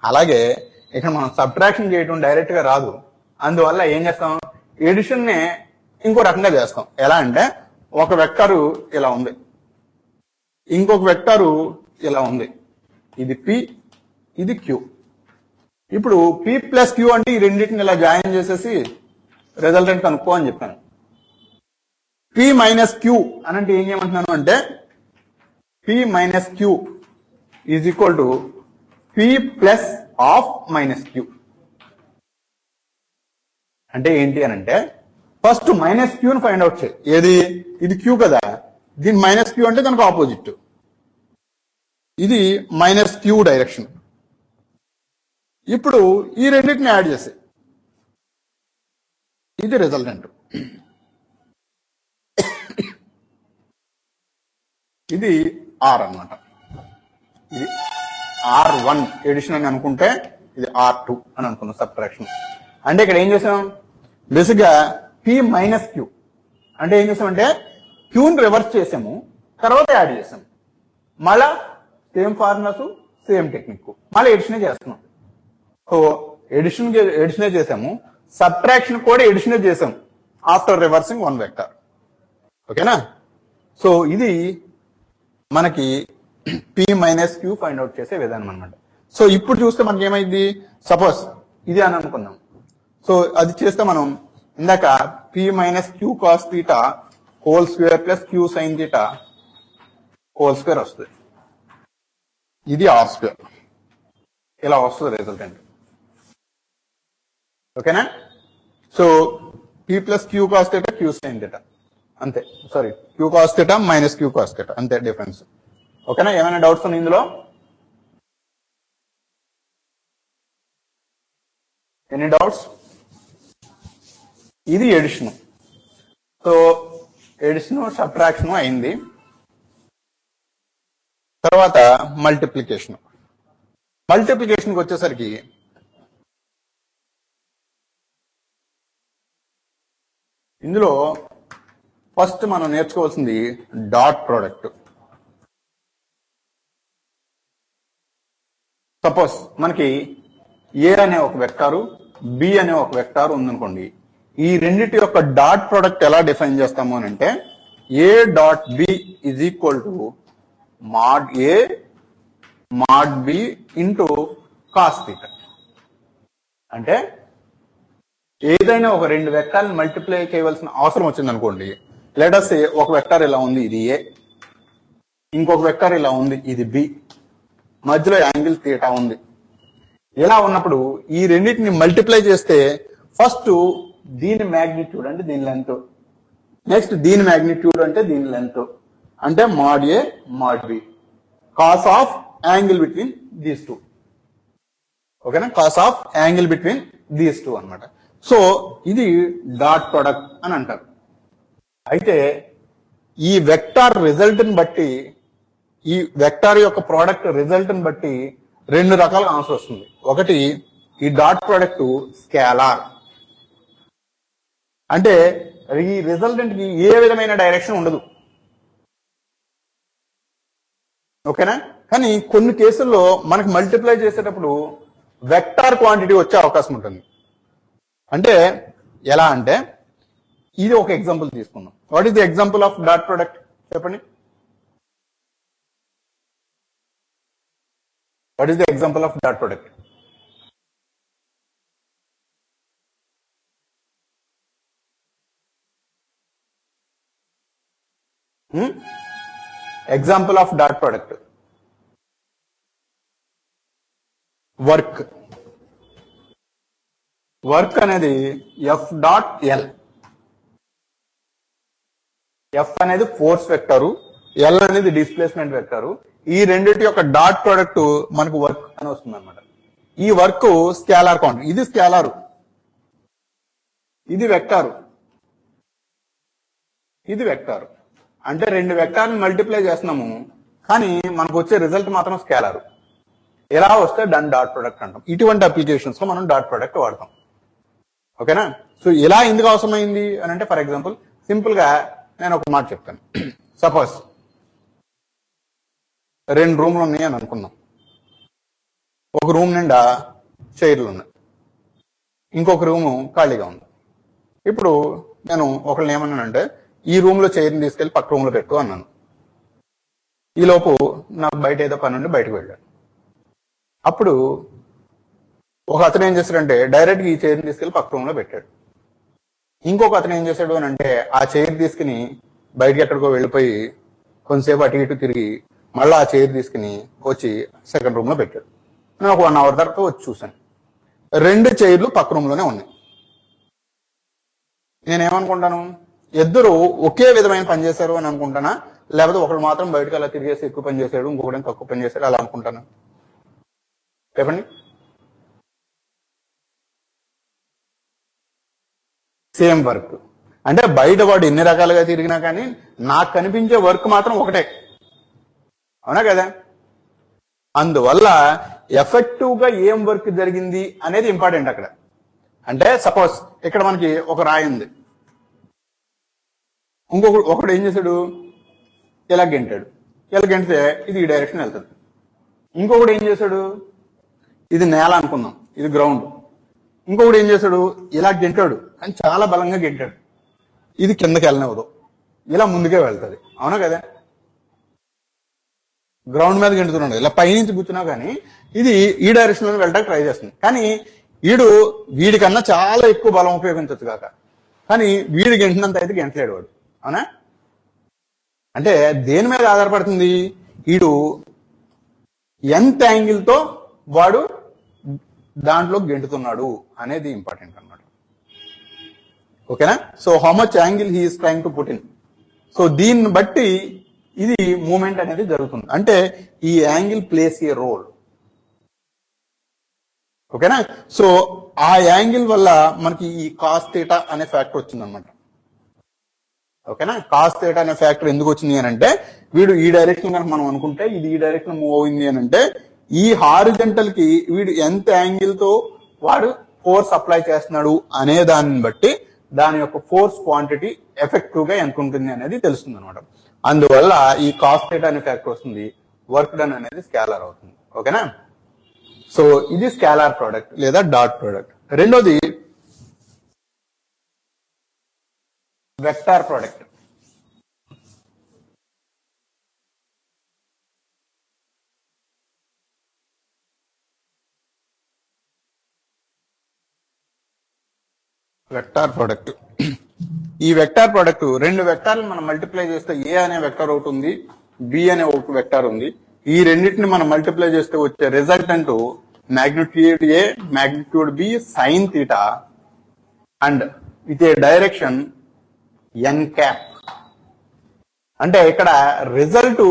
అలాగే ఇక్కడ మనం సబ్ట్రాక్షన్ చేయటం డైరెక్ట్ గా రాదు, అందువల్ల ఏం చేస్తాం? ఎడిషన్ నే ఇంకో రకంగా చేస్తాం. ఎలా అంటే ఒక వెక్టారు ఇలా ఉంది, ఇంకొక వెక్టారు ఇలా ఉంది, ఇది పి, ఇది క్యూ. ఇప్పుడు పి ప్లస్ క్యూ అంటే ఈ రెండింటిని ఇలా జాయిన్ చేసేసి రిజల్టెంట్ కనుక్కో అని చెప్పాను. పి మైనస్ క్యూ అని అంటే ఏం చేయమంటున్నాను అంటే P minus Q is equal to P plus of minus Q. అంటే ఏంటి అని అంటే ఫస్ట్ మైనస్ క్యూని ఫైండ్ అవుట్ చేయి. ఏది? ఇది క్యూ కదా, దీని మైనస్ క్యూ అంటే దానికి ఆపోజిట్, ఇది మైనస్ క్యూ డైరెక్షన్. ఇప్పుడు ఈ రెండింటిని యాడ్ చేసి ఇది రిజల్టెంట్. ఇది ఆర్ అన్నమాట. ఇది R1 ఎడిషన్ అని అనుకుంటే ఇది R2 అని అనుకున్నాం సబ్ట్రాక్షన్. అంటే ఇక్కడ ఏం చేసాం? బేసిక్ గా P మైనస్ క్యూ అంటే ఏం చేసామంటే క్యూని రివర్స్ చేసాము, తర్వాత యాడ్ చేసాం. మళ్ళా సేమ్ ఫార్ములాస్, సేమ్ టెక్నిక్, మళ్ళీ ఎడిషనే చేస్తున్నాం. సో ఎడిషనే చేసాము, సబ్ట్రాక్షన్ కూడా ఎడిషనే చేసాం ఆఫ్టర్ రివర్సింగ్ వన్ వెక్టర్. ఓకేనా? సో ఇది మనకి P minus Q find out చేసే విధానం అనమాట. సో ఇప్పుడు చూస్తే మనకి ఏమైంది? సపోజ్ ఇది అని అనుకుందాం. సో అది చేస్తే మనం ఇందాక P minus Q cos theta whole square plus Q sine theta whole square వస్తుంది. ఇది ఆర్ స్క్వేర్, ఇలా వస్తుంది రిజల్టెంట్. ఓకేనా? So P plus Q cos theta Q sine theta అంతే, sorry Q cos theta minus Q cos theta అంతే difference. ఓకేనా? ఏమైనా doubts ఉన్నాయి ఇందులో? Any doubts? ఇది ఎడిషన్. సో ఎడిషన్ సబ్ట్రాక్షన్ అయింది. తర్వాత మల్టిప్లికేషన్. మల్టిప్లికేషన్కి వచ్చేసరికి ఇందులో ఫస్ట్ మనం నేర్చుకోవాల్సింది డాట్ ప్రోడక్ట్. సపోజ్ మనకి ఏ అనే ఒక వెక్టారు, బి అనే ఒక వెక్టార్ ఉందనుకోండి. ఈ రెండిటి యొక్క డాట్ ప్రోడక్ట్ ఎలా డిఫైన్ చేస్తాము అని అంటే A dot B is equal to mod A mod B into cos theta. అంటే ఏదైనా ఒక రెండు వెక్టార్ని మల్టిప్లై చేయవలసిన అవసరం వచ్చింది అనుకోండి. లెటస్ ఒక వెక్టార్ ఇలా ఉంది, ఇది ఏ, ఇంకొక వెక్టార్ ఇలా ఉంది, ఇది బి, మధ్యలో యాంగిల్ థీటా ఉంది. ఇలా ఉన్నప్పుడు ఈ రెండింటిని మల్టిప్లై చేస్తే ఫస్ట్ దీని మ్యాగ్నిట్యూడ్ అంటే దీని లెంత్, నెక్స్ట్ దీని మ్యాగ్నిట్యూడ్ అంటే దీని లెంత్, అంటే mod A mod B, cos of angle between these two. ఓకేనా, cos of angle between these two అనమాట. సో ఇది డాట్ ప్రొడక్ట్ అని అంటారు. అయితే ఈ వెక్టార్ రిజల్ట్ ని బట్టి, ఈ వెక్టార్ యొక్క ప్రోడక్ట్ రిజల్ట్ ని బట్టి రెండు రకాల ఆన్సర్ వస్తుంది. ఒకటి ఈ డాట్ ప్రోడక్ట్ స్కేలార్, అంటే ఈ రిజల్టెంట్ కి ఏ విధమైన డైరెక్షన్ ఉండదు. ఓకేనా, కానీ కొన్ని కేసుల్లో మనకు మల్టిప్లై చేసేటప్పుడు వెక్టార్ క్వాంటిటీ వచ్చే అవకాశం ఉంటుంది. అంటే ఎలా అంటే ఇది ఒక ఎగ్జాంపుల్ తీసుకుందాం. What is the example of dot product చెప్పండి. What is the example of dot product? Example of dot product work. Work అనేది ఎఫ్ డాట్ ఎల్. ఎఫ్ అనేది ఫోర్స్ వెక్టారు, ఎల్ అనేది డిస్ప్లేస్మెంట్ వెక్టారు. ఈ రెండింటి యొక్క డాట్ ప్రోడక్ట్ మనకు work అని వస్తుంది అనమాట. ఈ వర్క్ స్కేలార్ క్వాంటిటీ. ఇది స్కేలారు, ఇది వెక్టారు, ఇది వెక్టారు. అంటే రెండు వెక్టార్ని మల్టిప్లై చేస్తున్నాము, కానీ మనకు వచ్చే రిజల్ట్ మాత్రం స్కేలారు. ఎలా వస్తే దాన్ని డాట్ ప్రోడక్ట్ అంటాం. ఇటువంటి అప్లికేషన్స్ లో మనం డాట్ ప్రోడక్ట్ వాడతాం. ఓకేనా, సో ఇలా ఎందుకు అవసరమైంది అని అంటే, ఫర్ ఎగ్జాంపుల్ సింపుల్ గా నేను ఒక మాట చెప్తాను. సపోజ్ రెండు రూమ్లు ఉన్నాయి అని అనుకుందాం. ఒక రూమ్ నిండా చైర్లు ఉన్నాయి, ఇంకొక రూము ఖాళీగా ఉంది. ఇప్పుడు నేను ఒకళ్ళని ఏమన్నానంటే, ఈ రూమ్ లో చైర్ని తీసుకెళ్లి పక్క రూమ్ లో పెట్టు అన్నాను. ఈలోపు నాకు బయట ఏదో పని ఉండి బయటకు వెళ్ళాడు. అప్పుడు ఒక అతను ఏం చేశాడంటే డైరెక్ట్ గా ఈ చైర్ని తీసుకెళ్లి పక్క రూమ్ లో పెట్టాడు. ఇంకొక అతను ఏం చేశాడు అని అంటే ఆ చైర్ తీసుకుని బయటకి ఎక్కడికో వెళ్ళిపోయి కొంతసేపు అటు ఇటు తిరిగి మళ్ళీ ఆ చైర్ తీసుకుని వచ్చి సెకండ్ రూమ్ లో పెట్టాడు. నేను ఒక 1 అవర్ తర్వాత వచ్చి చూశాను, రెండు చైర్లు పక్క రూమ్ లోనే ఉన్నాయి. నేనేమనుకుంటాను, ఇద్దరు ఒకే విధమైన పని చేశారు అని అనుకుంటానా, లేకపోతే ఒకడు మాత్రం బయటకు అలా తిరిగేసి ఎక్కువ పని చేశాడు, ఇంకొకటి తక్కువ పని చేశాడు అలా అనుకుంటాను? చెప్పండి. Same work. అంటే బయట వాడు ఎన్ని రకాలుగా తిరిగినా కానీ నాకు కనిపించే వర్క్ మాత్రం ఒకటే, అవునా కదా? అందువల్ల ఎఫెక్టివ్ గా ఏం వర్క్ జరిగింది అనేది ఇంపార్టెంట్ అక్కడ. అంటే సపోజ్ ఇక్కడ మనకి ఒక రాయి ఉంది, ఒకడు ఏం చేశాడు, ఇలా గెంటాడు. ఇలా గెంటితే ఇది ఈ డైరెక్షన్ వెళ్తుంది. ఇంకొకడు ఏం చేశాడు, ఇది నేల అనుకుందాం, ఇది గ్రౌండ్. ఇంకొకడు ఏం చేశాడు, ఇలా గెంటాడు కానీ చాలా బలంగా గెంటాడు, ఇది కిందకి వెళ్ళనివ్వదు, ఇలా ముందుకే వెళ్తుంది, అవునా కదా? గ్రౌండ్ మీద గెంటుతున్నాడు, ఇలా పైనుంచి కూర్చున్నా కానీ ఇది ఈ డైరెక్షన్ లో వెళ్ళడానికి ట్రై చేస్తుంది. కానీ వీడికన్నా చాలా ఎక్కువ బలం ఉపయోగించవచ్చు కాక, కానీ వీడు గెంటినంత అయితే గెంటలేడు వాడు, అవునా? అంటే దేని మీద ఆధారపడుతుంది, వీడు ఎంత యాంగిల్ తో వాడు దాంట్లో గెంటుతున్నాడు అనేది ఇంపార్టెంట్ అన్నమాట. ఓకేనా? So how much angle he is trying to put in. So దీన్ని బట్టి ఇది మూమెంట్ అనేది జరుగుతుంది. అంటే ఈ యాంగిల్ ప్లేస్ ఏ రోల్. ఓకేనా. సో ఆ యాంగిల్ వల్ల మనకి ఈ కాస్ థీటా అనే ఫ్యాక్టర్ వచ్చింది అనమాట. ఓకేనా. కాస్ థీటా అనే ఫ్యాక్టర్ ఎందుకు వచ్చింది అని అంటే, వీడు ఈ డైరెక్షన్ కనుక మనం అనుకుంటే ఇది ఈ డైరెక్షన్ మూవ్ అయింది అని అంటే, ఈ హారిజంటల్ కి వీడు ఎంత యాంగిల్ తో వాడు ఫోర్స్ అప్లై చేస్తున్నాడు అనే దాన్ని బట్టి దాని యొక్క ఫోర్స్ క్వాంటిటీ ఎఫెక్టివ్ గా ఎంత ఉంటుంది అనేది తెలుస్తుంది అనమాట. అందువల్ల ఈ కాస్ థీటా అనే ఫ్యాక్టర్ వస్తుంది, వర్క్ డన్ అనేది స్కేలార్ అవుతుంది. ఓకేనా. సో ఇది స్కేలార్ ప్రోడక్ట్ లేదా డాట్ ప్రోడక్ట్. రెండోది వెక్టార్ ప్రోడక్ట్. వెక్టార్ ప్రోడక్ట్, ఈ వెక్టార్ ప్రోడక్ట్ రెండు వెక్టార్లు మనం మల్టిప్లై చేస్తే ఏ అనే వెక్టార్ ఒకటి ఉంది, బి అనే ఒక వెక్టార్ ఉంది. ఈ రెండింటిని మనం మల్టిప్లై చేస్తే వచ్చే resultant magnitude A, magnitude B, sin theta and with a direction n cap. అంటే ఇక్కడ రిజల్ట్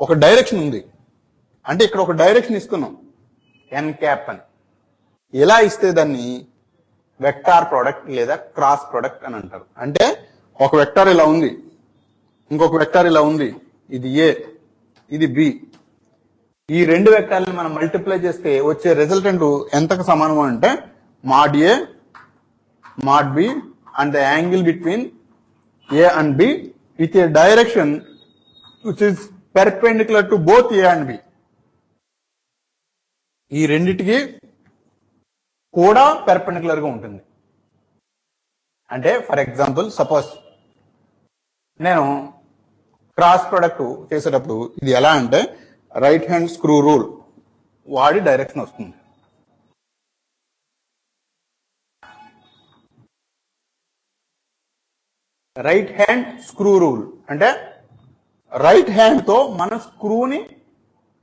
ఒక డైరెక్షన్ ఉంది, అంటే ఇక్కడ ఒక డైరెక్షన్ ఇస్తున్నాం n cap అని. ఇలా ఇస్తే దాన్ని వెక్టార్ ప్రోడక్ట్ లేదా క్రాస్ ప్రోడక్ట్ అని అంటారు. అంటే ఒక వెక్టార్ ఇలా ఉంది, ఇంకొక వెక్టార్ ఇలా ఉంది, ఇది A, ఇది B. ఈ రెండు వెక్టార్లను మనం మల్టిప్లై చేస్తే వచ్చే రిజల్టెంట్ ఎంతకు సమానం అంటే mod A mod B and the angle between A and B with a direction which is perpendicular to both A and B. ఈ రెండిటికి కూడా పెర్పెండిక్యులర్ గా ఉంటుంది. అంటే ఫర్ ఎగ్జాంపుల్ సపోజ్ నేను క్రాస్ ప్రొడక్ట్ చేసేటప్పుడు ఇది ఎలా అంటే రైట్ హ్యాండ్ స్క్రూ రూల్ వాడి డైరెక్షన్ వస్తుంది. రైట్ హ్యాండ్ స్క్రూ రూల్ అంటే రైట్ హ్యాండ్ తో మనం స్క్రూని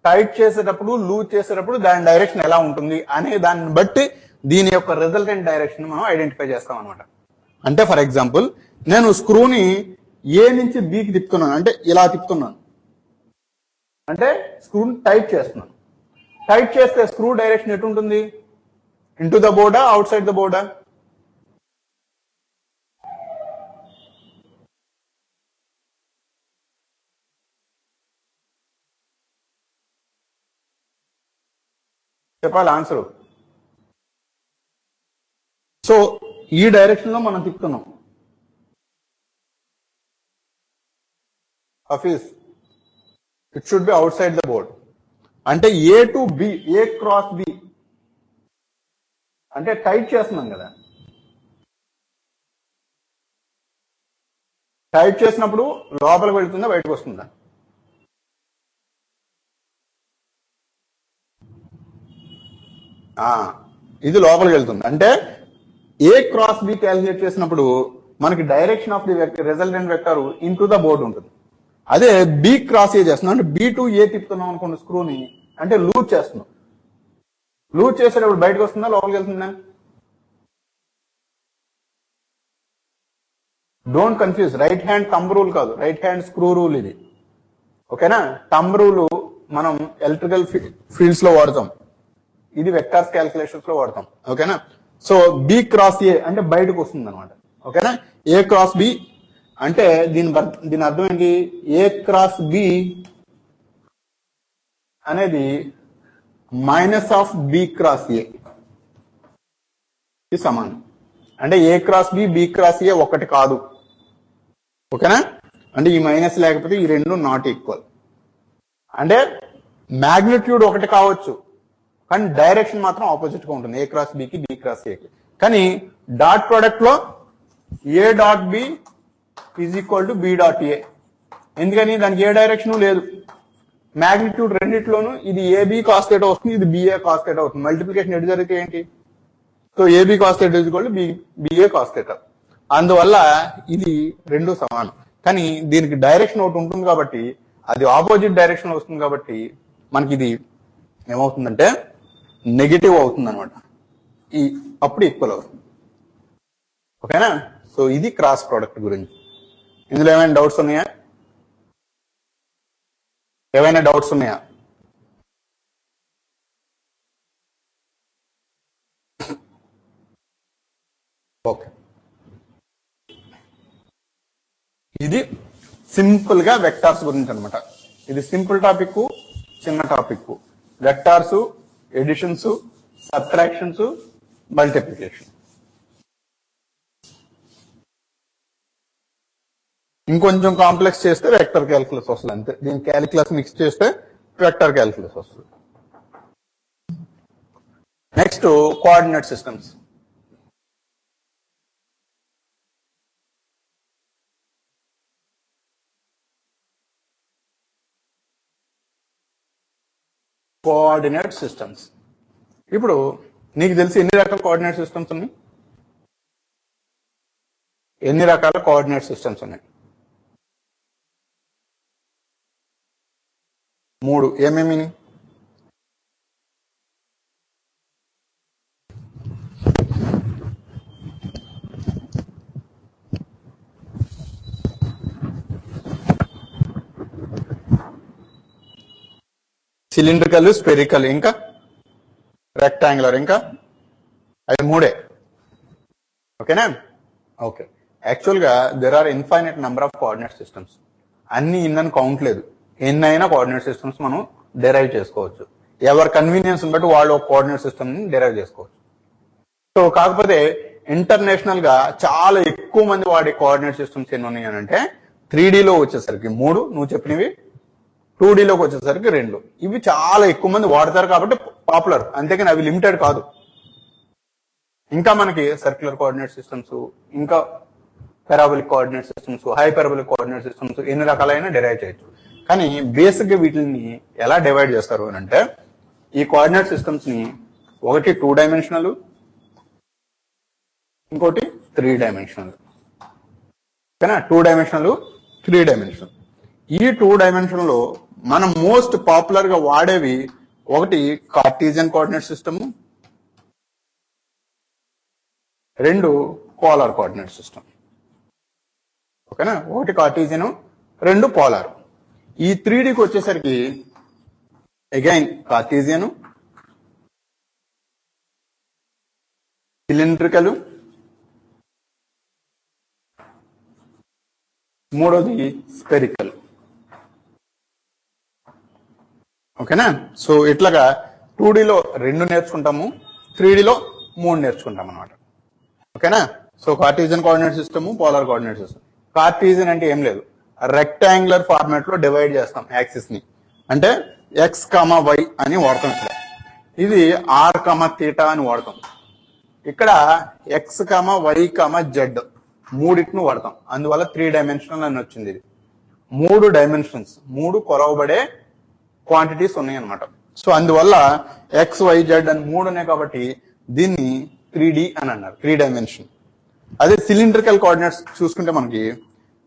టైట్ చేసేటప్పుడు లూజ్ చేసేటప్పుడు దాని డైరెక్షన్ ఎలా ఉంటుంది అనే దాన్ని బట్టి దీని యొక్క రిజల్టెంట్ డైరెక్షన్ మనం ఐడెంటిఫై చేస్తాం అనమాట. అంటే ఫర్ ఎగ్జాంపుల్ నేను స్క్రూని ఏ నుంచి బికి తిప్పుతున్నాను, అంటే ఇలా తిప్పుతున్నాను, అంటే స్క్రూని టైట్ చేస్తున్నాను. టైట్ చేస్తే స్క్రూ డైరెక్షన్ ఎటు ఉంటుంది, ఇంటూ ద బోర్డా అవుట్ సైడ్ ద బోర్డా? చెప్పాలి ఆన్సర్. సో ఈ డైరెక్షన్ లో మనం తిప్పుతున్నాం. Hafeez it should be outside the board. అంటే A to B, A cross B అంటే టైట్ చేస్తున్నాం కదా. టైట్ చేసినప్పుడు లోపలికి వెళ్తుందా బయటకు వస్తుందా? ఇది లోపలికి వెళ్తుంది. అంటే ఏ క్రాస్ బి క్యాలిక్యులేట్ చేసినప్పుడు మనకి direction of the resultant vector into the board ఉంటుంది. అదే బి క్రాస్ ఏ చేస్తున్నాం అంటే బి టు ఏ తిప్పుతున్నాం అనుకోండి స్క్రూని, అంటే లూజ్ చేస్తున్నాం. లూజ్ చేసేటప్పుడు బయటకు వస్తుందా లోపలికి వెళ్తుందా? Don't confuse, right hand thumb rule కాదు, రైట్ హ్యాండ్ స్క్రూ రూల్ ఇది. ఓకేనా. థంబ్ రూల్ మనం ఎలక్ట్రికల్ ఫీల్డ్స్ లో వాడతాం, ఇది వెక్టార్స్ క్యాల్కులేషన్స్ లో వాడతాం. ఓకేనా. సో బి క్రాస్ ఏ అంటే బయటకు వస్తుంది అనమాట. ఓకేనా. ఏ క్రాస్ బి అంటే దీని అర్థం ఏంటి, ఏ క్రాస్ బి అనేది మైనస్ ఆఫ్ బి క్రాస్ ఏ సమానం. అంటే ఏ క్రాస్ బి, బి క్రాస్ ఏ ఒకటి కాదు. ఓకేనా. అంటే ఈ మైనస్ లేకపోతే ఈ రెండు నాట్ ఈక్వల్. అంటే మ్యాగ్నిట్యూడ్ ఒకటి కావచ్చు కానీ డైరెక్షన్ మాత్రం ఆపోజిట్ గా ఉంటుంది, ఏ క్రాస్ బికి బి క్రాస్ ఏకి. కానీ డాట్ ప్రోడక్ట్ లో A dot B is equal to B dot A. ఎందుకని దానికి ఏ డైరెక్షన్ లేదు. మ్యాగ్నిట్యూడ్ రెండిట్లోనూ ఇది ఏబి కాస్ థీటా వస్తుంది, ఇది బిఏ కాస్ థీటా అవుతుంది. మల్టిప్లికేషన్ ఎటు జరిగితే ఏంటి, so AB cos theta is equal to BA cos theta. అందువల్ల ఇది రెండు సమానం. కానీ దీనికి డైరెక్షన్ ఒకటి ఉంటుంది కాబట్టి అది ఆపోజిట్ డైరెక్షన్ వస్తుంది కాబట్టి మనకి ఇది ఏమవుతుందంటే నెగిటివ్ అవుతుంది అనమాట. అప్పుడు ఈక్వల్ అవుతుంది. ఓకేనా. సో ఇది క్రాస్ ప్రోడక్ట్ గురించి. ఇందులో ఏమైనా డౌట్స్ ఉన్నాయా? ఏమైనా డౌట్స్ ఉన్నాయా? ఇది సింపుల్ గా వెక్టార్స్ గురించి అనమాట. ఇది సింపుల్ టాపిక్, చిన్న topic. Vectors, additions, subtractions, multiplication. ఇంకొంచెం కాంప్లెక్స్ చేస్తే వెక్టర్ క్యాలిక్యులస్ వస్తుంది అంతే. దీని క్యాలిక్యులస్ మిక్స్ చేస్తే వెక్టర్ క్యాలిక్యులస్ వస్తుంది. Next coordinate systems. Coordinate systems. ఇప్పుడు నీకు తెలిసి ఎన్ని రకాల కోఆర్డినేట్ సిస్టమ్స్ ఉన్నాయి? ఎన్ని రకాల కోఆర్డినేట్ సిస్టమ్స్ ఉన్నాయి? 3. ఏమేమి? సిలిండ్రికల్, స్పెరికల్, ఇంకా రెక్టాంగులర్, ఇంకా అవి 3. ఓకేనా? ఓకే. యాక్చువల్ గా there are infinite number of coordinate systems. అన్ని ఇన్నని కౌంట్ లేదు. ఎన్నైనా కోఆర్డినేట్ సిస్టమ్స్ మనం డెరైవ్ చేసుకోవచ్చు. ఎవరి కన్వీనియన్స్ బట్టి వాళ్ళు ఒక కోఆర్డినేట్ సిస్టమ్ ని డెరైవ్ చేసుకోవచ్చు. సో కాకపోతే ఇంటర్నేషనల్ గా చాలా ఎక్కువ మంది వాడే కోఆర్డినేట్ సిస్టమ్స్ ఎన్ని ఉన్నాయి అంటే 3Dలో వచ్చేసరికి 3, నువ్వు చెప్పినవి 2Dలోకి వచ్చేసరికి 2. ఇవి చాలా ఎక్కువ మంది వాడతారు కాబట్టి పాపులర్, అంతేకాని అవి లిమిటెడ్ కాదు. ఇంకా మనకి సర్క్యులర్ కోఆర్డినేట్ సిస్టమ్స్, ఇంకా parabolic coordinate systems, hyperbolic coordinate systems, ఎన్ని రకాలైన డెరైవ్ చేయొచ్చు. కానీ బేసిక్ గా వీటిని ఎలా డివైడ్ చేస్తారు అని అంటే, ఈ కోఆర్డినేట్ సిస్టమ్స్ ని ఒకటి 2 డైమెన్షనల్, ఇంకోటి 3 డైమెన్షనల్. ఓకేనా? 2 డైమెన్షనల్, 3 డైమెన్షనల్. ఈ 2 డైమెన్షన్ లో మనం మోస్ట్ పాపులర్ గా వాడేవి ఒకటి Cartesian coordinate system, 2 polar coordinate system. ఓకేనా? ఒకటి కార్టీజియన్, 2 పోలార్. ఈ 3Dకి వచ్చేసరికి అగైన్ కార్టీజియన్, సిలిండ్రికల్, మూడోది స్పెరికల్. ఓకేనా? సో ఇట్లాగా 2Dలో 2 నేర్చుకుంటాము, 3Dలో 3 నేర్చుకుంటాం అనమాట. ఓకేనా? So Cartesian coordinate system, polar coordinate system. Cartesian అంటే ఏం లేదు, రెక్టాంగులర్ ఫార్మాట్ లో డివైడ్ చేస్తాం యాక్సిస్ ని. అంటే ఎక్స్ కామా వై అని వాడతాం. ఇక్కడ ఇది ఆర్ కామా థీటా అని వాడతాం. ఇక్కడ X comma Y comma Z మూడింటిని వాడతాం. అందువల్ల 3 డైమెన్షనల్ అని వచ్చింది. ఇది 3 డైమెన్షన్స్, 3 కొలవబడే క్వాంటిటీస్ ఉన్నాయి అనమాట. సో అందువల్ల ఎక్స్ వై జెడ్ అని 3 ఉన్నాయి కాబట్టి దీన్ని 3D అని అన్నారు, 3 డైమెన్షన్. అదే సిలిండ్రికల్ కోఆర్డినేట్స్ చూసుకుంటే మనకి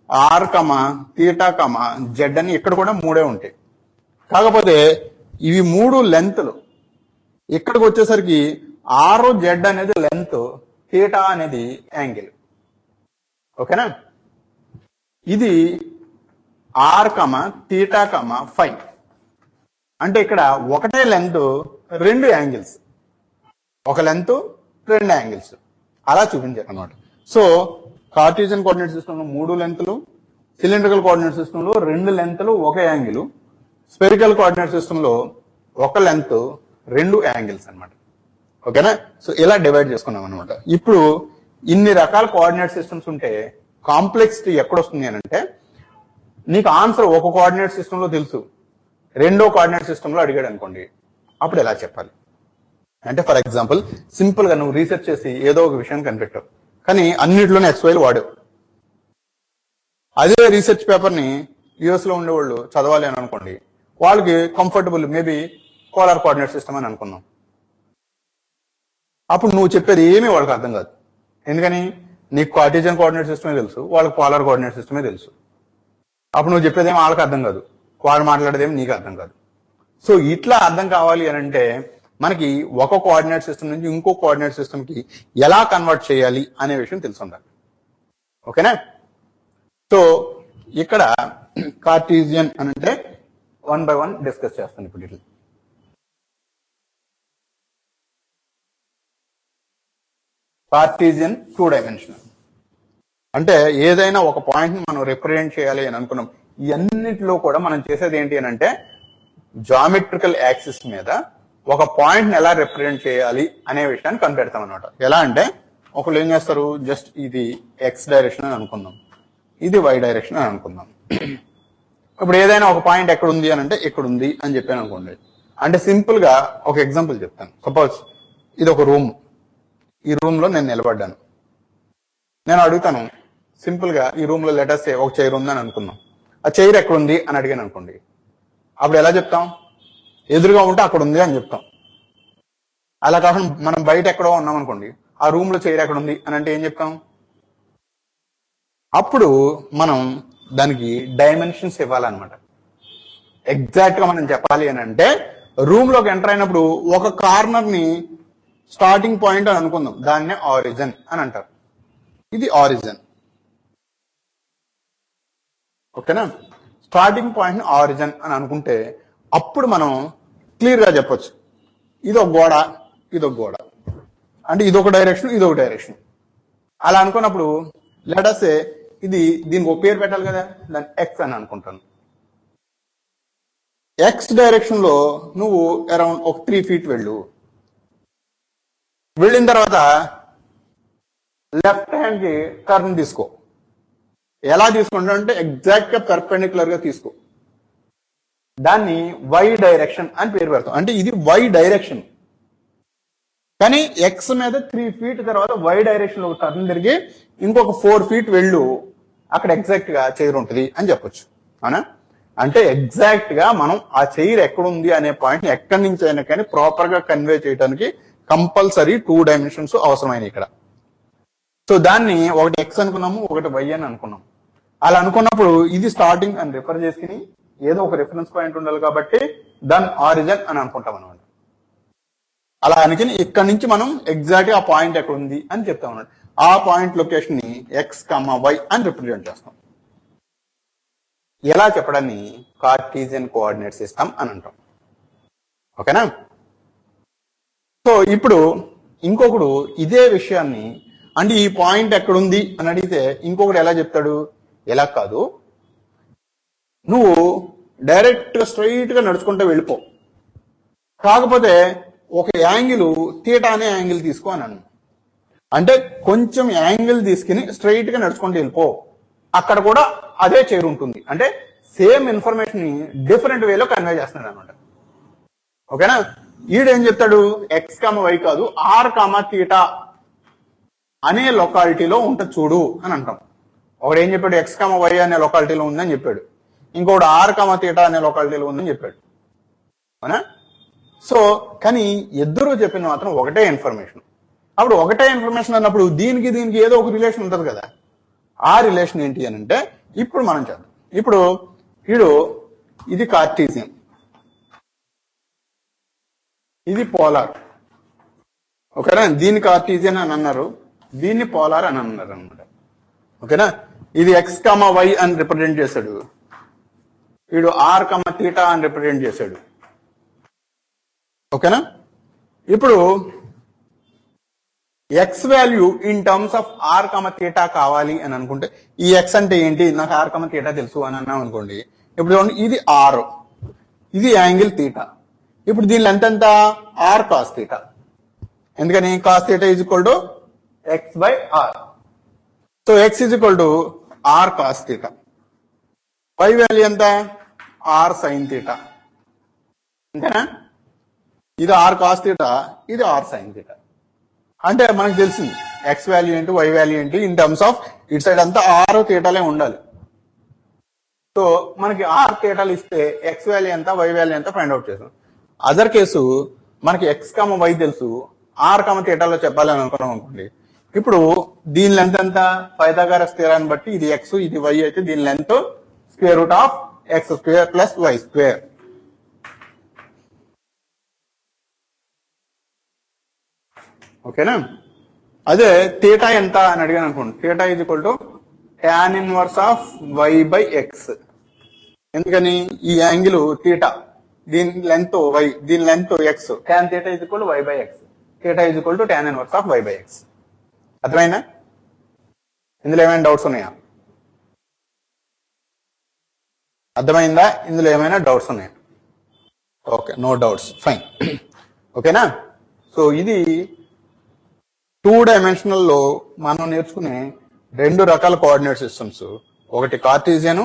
R comma theta comma Z అని ఇక్కడ కూడా 3 ఉంటాయి. కాకపోతే ఇవి 3 లెంత్లు. ఇక్కడికి వచ్చేసరికి ఆర్ జెడ్ అనేది లెంత్, థీటా అనేది యాంగిల్. ఓకేనా? ఇది ఆర్ కమా థీటా కమా 5 అంటే ఇక్కడ ఒకటే లెంత్ 2 యాంగిల్స్, ఒక లెంత్ 2 యాంగిల్స్ అలా చూపించారు అనమాట. సో కార్టీజియన్ కోఆర్డినేట్ సిస్టమ్ లో 3 లెంత్లు, సిలిండ్రికల్ కోఆర్డినేట్ సిస్టమ్ లో 2 లెంత్లు 1 యాంగిల్, స్పెరికల్ కోఆర్డినేట్ సిస్టమ్ లో 1 లెంత్ 2 యాంగిల్స్ అనమాట. ఓకేనా? సో ఇలా డివైడ్ చేసుకున్నాం అనమాట. ఇప్పుడు ఇన్ని రకాల కోఆర్డినేట్ సిస్టమ్స్ ఉంటే కాంప్లెక్సిటీ ఎక్కడొస్తుంది అని అంటే, నీకు ఆన్సర్ ఒక కోఆర్డినేట్ సిస్టమ్ లో తెలుసు, రెండో కోఆర్డినేట్ సిస్టమ్ లో అడిగాడు అనుకోండి, అప్పుడు ఎలా చెప్పాలి అంటే, ఫర్ ఎగ్జాంపుల్ సింపుల్ గా నువ్వు రీసెర్చ్ చేసి ఏదో ఒక విషయాన్ని కనిపెట్టావు, కానీ అన్నింటిలోనే ఎక్స్వైలు వాడావు. అదే రీసెర్చ్ పేపర్ ని యుఎస్ లో ఉండేవాళ్ళు చదవాలి అని అనుకోండి, వాళ్ళకి comfortable maybe polar coordinate system అని అనుకుందాం. అప్పుడు నువ్వు చెప్పేది ఏమీ వాళ్ళకి అర్థం కాదు. ఎందుకని? నీకు కార్టీజియన్ కోఆర్డినేట్ సిస్టమే తెలుసు, వాళ్ళకి పోలార్ కోఆర్డినేట్ సిస్టమే తెలుసు. అప్పుడు నువ్వు చెప్పేదేమో వాళ్ళకి అర్థం కాదు, వాళ్ళు మాట్లాడేదేమో నీకు అర్థం కాదు. సో ఇట్లా అర్థం కావాలి అని అంటే మనకి ఒక కోఆర్డినేట్ సిస్టమ్ నుంచి ఇంకో కోఆర్డినేట్ సిస్టమ్ కి ఎలా కన్వర్ట్ చేయాలి అనే విషయం తెలిసి ఉండాలి. ఓకేనా? సో ఇక్కడ కార్టీజియన్ అని అంటే 1 by 1 డిస్కస్ చేస్తాను ఇప్పుడు. ఇట్లా కార్టీజియన్ 2 డైమెన్షనల్. అంటే ఏదైనా ఒక పాయింట్ మనం రిప్రజెంట్ చేయాలి అని అనుకున్నాం. ఇవన్నిటిలో కూడా మనం చేసేది ఏంటి అని అంటే జామెట్రికల్ యాక్సిస్ మీద ఒక పాయింట్ ఎలా రిప్రజెంట్ చేయాలి అనే విషయాన్ని కనిపెడతాం అనమాట. ఎలా అంటే ఒకళ్ళు ఏం చేస్తారు, జస్ట్ ఇది ఎక్స్ డైరెక్షన్ అని అనుకుందాం, ఇది వై డైరెక్షన్ అని అనుకుందాం. ఇప్పుడు ఏదైనా ఒక పాయింట్ ఎక్కడ ఉంది అని అంటే ఇక్కడ ఉంది అని చెప్పాను అనుకోండి. అంటే సింపుల్ గా ఒక ఎగ్జాంపుల్ చెప్తాను. సపోజ్ ఇది ఒక రూమ్, ఈ రూమ్ లో నేను నిలబడ్డాను. నేను అడుగుతాను సింపుల్ గా, ఈ రూమ్ లో లెటర్స్ ఒక చైర్ ఉందని అనుకుందాం. ఆ చైర్ ఎక్కడ ఉంది అని అడిగాను అనుకోండి. అప్పుడు ఎలా చెప్తాం? ఎదురుగా ఉంటే అక్కడ ఉంది అని చెప్తాం. అలా కాకుండా మనం బయట ఎక్కడో ఉన్నాం అనుకోండి, ఆ రూమ్ లో చైర్ ఎక్కడ ఉంది అని అంటే ఏం చెప్తాం? అప్పుడు మనం దానికి డైమెన్షన్స్ ఇవ్వాలన్నమాట. ఎగ్జాక్ట్ గా మనం చెప్పాలి అని అంటే రూమ్ లోకి ఎంటర్ అయినప్పుడు ఒక కార్నర్ ని స్టార్టింగ్ పాయింట్ అని అనుకుందాం, దాన్నే ఆరిజిన్ అని అంటారు. ఇది ఆరిజిన్, ఓకేనా? స్టార్టింగ్ పాయింట్ ని ఆరిజిన్ అని అనుకుంటే అప్పుడు మనం క్లియర్ గా చెప్పొచ్చు, ఇది ఒక గోడ, ఇది ఒక గోడ, అంటే ఇది ఒక డైరెక్షన్, ఇది ఒక డైరెక్షన్. అలా అనుకున్నప్పుడు లెటర్స్ ఇది దీనికి ఒక పేరు పెట్టాలి కదా, దాన్ని ఎక్స్ అని అనుకుంటాను. ఎక్స్ డైరెక్షన్ లో నువ్వు అరౌండ్ ఒక 3 feet వెళ్ళిన తర్వాత లెఫ్ట్ హ్యాండ్ కి టర్న్ తీసుకో. ఎలా తీసుకుంటా అంటే ఎగ్జాక్ట్ గా పర్పెండిక్యులర్ గా తీసుకో. దాన్ని వై డైరెక్షన్ అని పేరు పెడతాం. అంటే ఇది వై డైరెక్షన్, కానీ ఎక్స్ మీద 3 feet తర్వాత వై డైరెక్షన్ లో టర్న్ తిరిగి ఇంకొక 4 feet వెళ్ళు, అక్కడ ఎగ్జాక్ట్ గా చైర్ ఉంటుంది అని చెప్పొచ్చు. అవునా? అంటే ఎగ్జాక్ట్ గా మనం ఆ చైర్ ఎక్కడుంది అనే పాయింట్ ని ఎక్కడి నుంచి అయినా కానీ ప్రాపర్ గా కన్వే చేయడానికి కంపల్సరీ 2 dimensions అవసరమైనవి ఇక్కడ. సో దాన్ని ఒకటి ఎక్స్ అనుకున్నాము, ఒకటి వై అని అనుకున్నాం. అలా అనుకున్నప్పుడు ఇది స్టార్టింగ్ అని రిఫర్ చేసుకుని ఏదో ఒక రిఫరెన్స్ పాయింట్ ఉండాలి కాబట్టి దాని ఆరిజిన్ అని అనుకుంటాం అనమాట. అలా అనుకుని ఇక్కడ నుంచి మనం ఎగ్జాక్ట్ గా ఆ పాయింట్ ఎక్కడ ఉంది అని చెప్తాం అన్నమాట. ఆ పాయింట్ లొకేషన్ ని ఎక్స్, వై అని రిప్రజెంట్ చేస్తాం. ఎలా చెప్పడాన్ని కార్టీజియన్ కోఆర్డినేట్ సిస్టమ్ అని అంటాం. ఓకేనా? సో ఇప్పుడు ఇంకొకడు ఇదే విషయాన్ని, అంటే ఈ పాయింట్ ఎక్కడుంది అని అడిగితే ఇంకొకటి ఎలా చెప్తాడు? ఎలా కాదు, నువ్వు డైరెక్ట్ గా స్ట్రైట్ గా నడుచుకుంటూ వెళ్ళిపో, కాకపోతే ఒక యాంగిల్ థీటా అనే యాంగిల్ తీసుకో అని. అంటే కొంచెం యాంగిల్ తీసుకుని స్ట్రైట్ గా నడుచుకుంటూ వెళ్ళిపో, అక్కడ కూడా అదే చైర్ ఉంటుంది. అంటే సేమ్ ఇన్ఫర్మేషన్ ని డిఫరెంట్ వేలో కన్వే చేస్తున్నాడు అనమాట. ఓకేనా? ఈడేం చెప్తాడు? ఎక్స్ వై కాదు, ఆర్ థీటా అనే లొకాలిటీలో ఉంటుంది చూడు అని అంటాం. ఒకడు ఏం చెప్పాడు? ఎక్స్ వై అనే లొకాలిటీలో ఉందని చెప్పాడు, ఇంకొకటి ఆర్ థీటా అనే లొకాలిటీలో ఉందని చెప్పాడు. అవునా? సో కానీ ఇద్దరు చెప్పిన మాత్రం ఒకటే ఇన్ఫర్మేషన్. అప్పుడు ఒకటే ఇన్ఫర్మేషన్ అన్నప్పుడు దీనికి దీనికి ఏదో ఒక రిలేషన్ ఉంటుంది కదా. ఆ రిలేషన్ ఏంటి అని అంటే ఇప్పుడు మనం చేద్దాం. ఇప్పుడు ఇది కార్టీసియన్, ఇది పోలార్. ఓకేనా? దీన్ని కార్టీసియన్ అని అన్నారు, దీన్ని పోలార్ అని అన్నారు అనమాట. ఓకేనా? ఇది ఎక్స్ వై అని రిప్రజెంట్ చేశాడు, వీడు ఆర్ థీటా అని రిప్రజెంట్ చేశాడు. ఓకేనా? ఇప్పుడు X value in terms of R theta కావాలి అని అనుకుంటే ఈ ఎక్స్ అంటే ఏంటి, నాకు ఆర్ థీటా తెలుసు అని అన్నాం అనుకోండి. ఇప్పుడు ఇది ఆర్, ఇది యాంగిల్ థీటా. ఇప్పుడు దీని లెంత్ ఎంత? R cos theta. ఎందుకని? Cos theta is equal to X by R. So X is equal to R cos theta. Y value ఎంత? R sine theta. అంతేనా? ఇది ఆర్ కాస్ థీటా, ఇది R sine theta. అంటే మనకు తెలిసింది X value ఏంటి, Y value ఏంటి in terms of ఇటు సైడ్ అంతా ఆర్ థీటాలే ఉండాలి. సో మనకి ఆర్ థీటాలు ఇస్తే ఎక్స్ వాల్యూ ఎంత, వై వాల్యూ ఎంత ఫైండ్ అవుట్ చేసాం. అదర్ కేసు మనకి ఎక్స్ వై తెలుసు, ఆర్ థీటాలో చెప్పాలి అని అనుకున్నాం అనుకోండి. ఇప్పుడు దీని లెంత్ ఎంత? పైథాగరస్ థియరాన్ని బట్టి ఇది ఎక్స్, ఇది వై అయితే దీని length square root of X square plus Y square. ఓకేనా? అదే థీటా ఎంత అని అడిగాను అనుకోండి, theta is equal to tan inverse of Y by X. ఎందుకని? ఈ యాంగిల్ థీటా, దీని లెంత్ వై, దీని length X. tan theta is equal to Y by X, theta is equal to tan inverse of Y by X. అర్థమైందా? ఇందులో ఏమైనా doubts ఉన్నాయా? అర్థమైందా? ఇందులో ఏమైనా డౌట్స్ ఉన్నాయా? Okay, no doubts, fine. ఓకేనా? సో ఇది 2 డైమెన్షనల్లో మనం నేర్చుకునే 2 రకాల కోఆర్డినేట్ సిస్టమ్స్. ఒకటి కార్టీజియన్,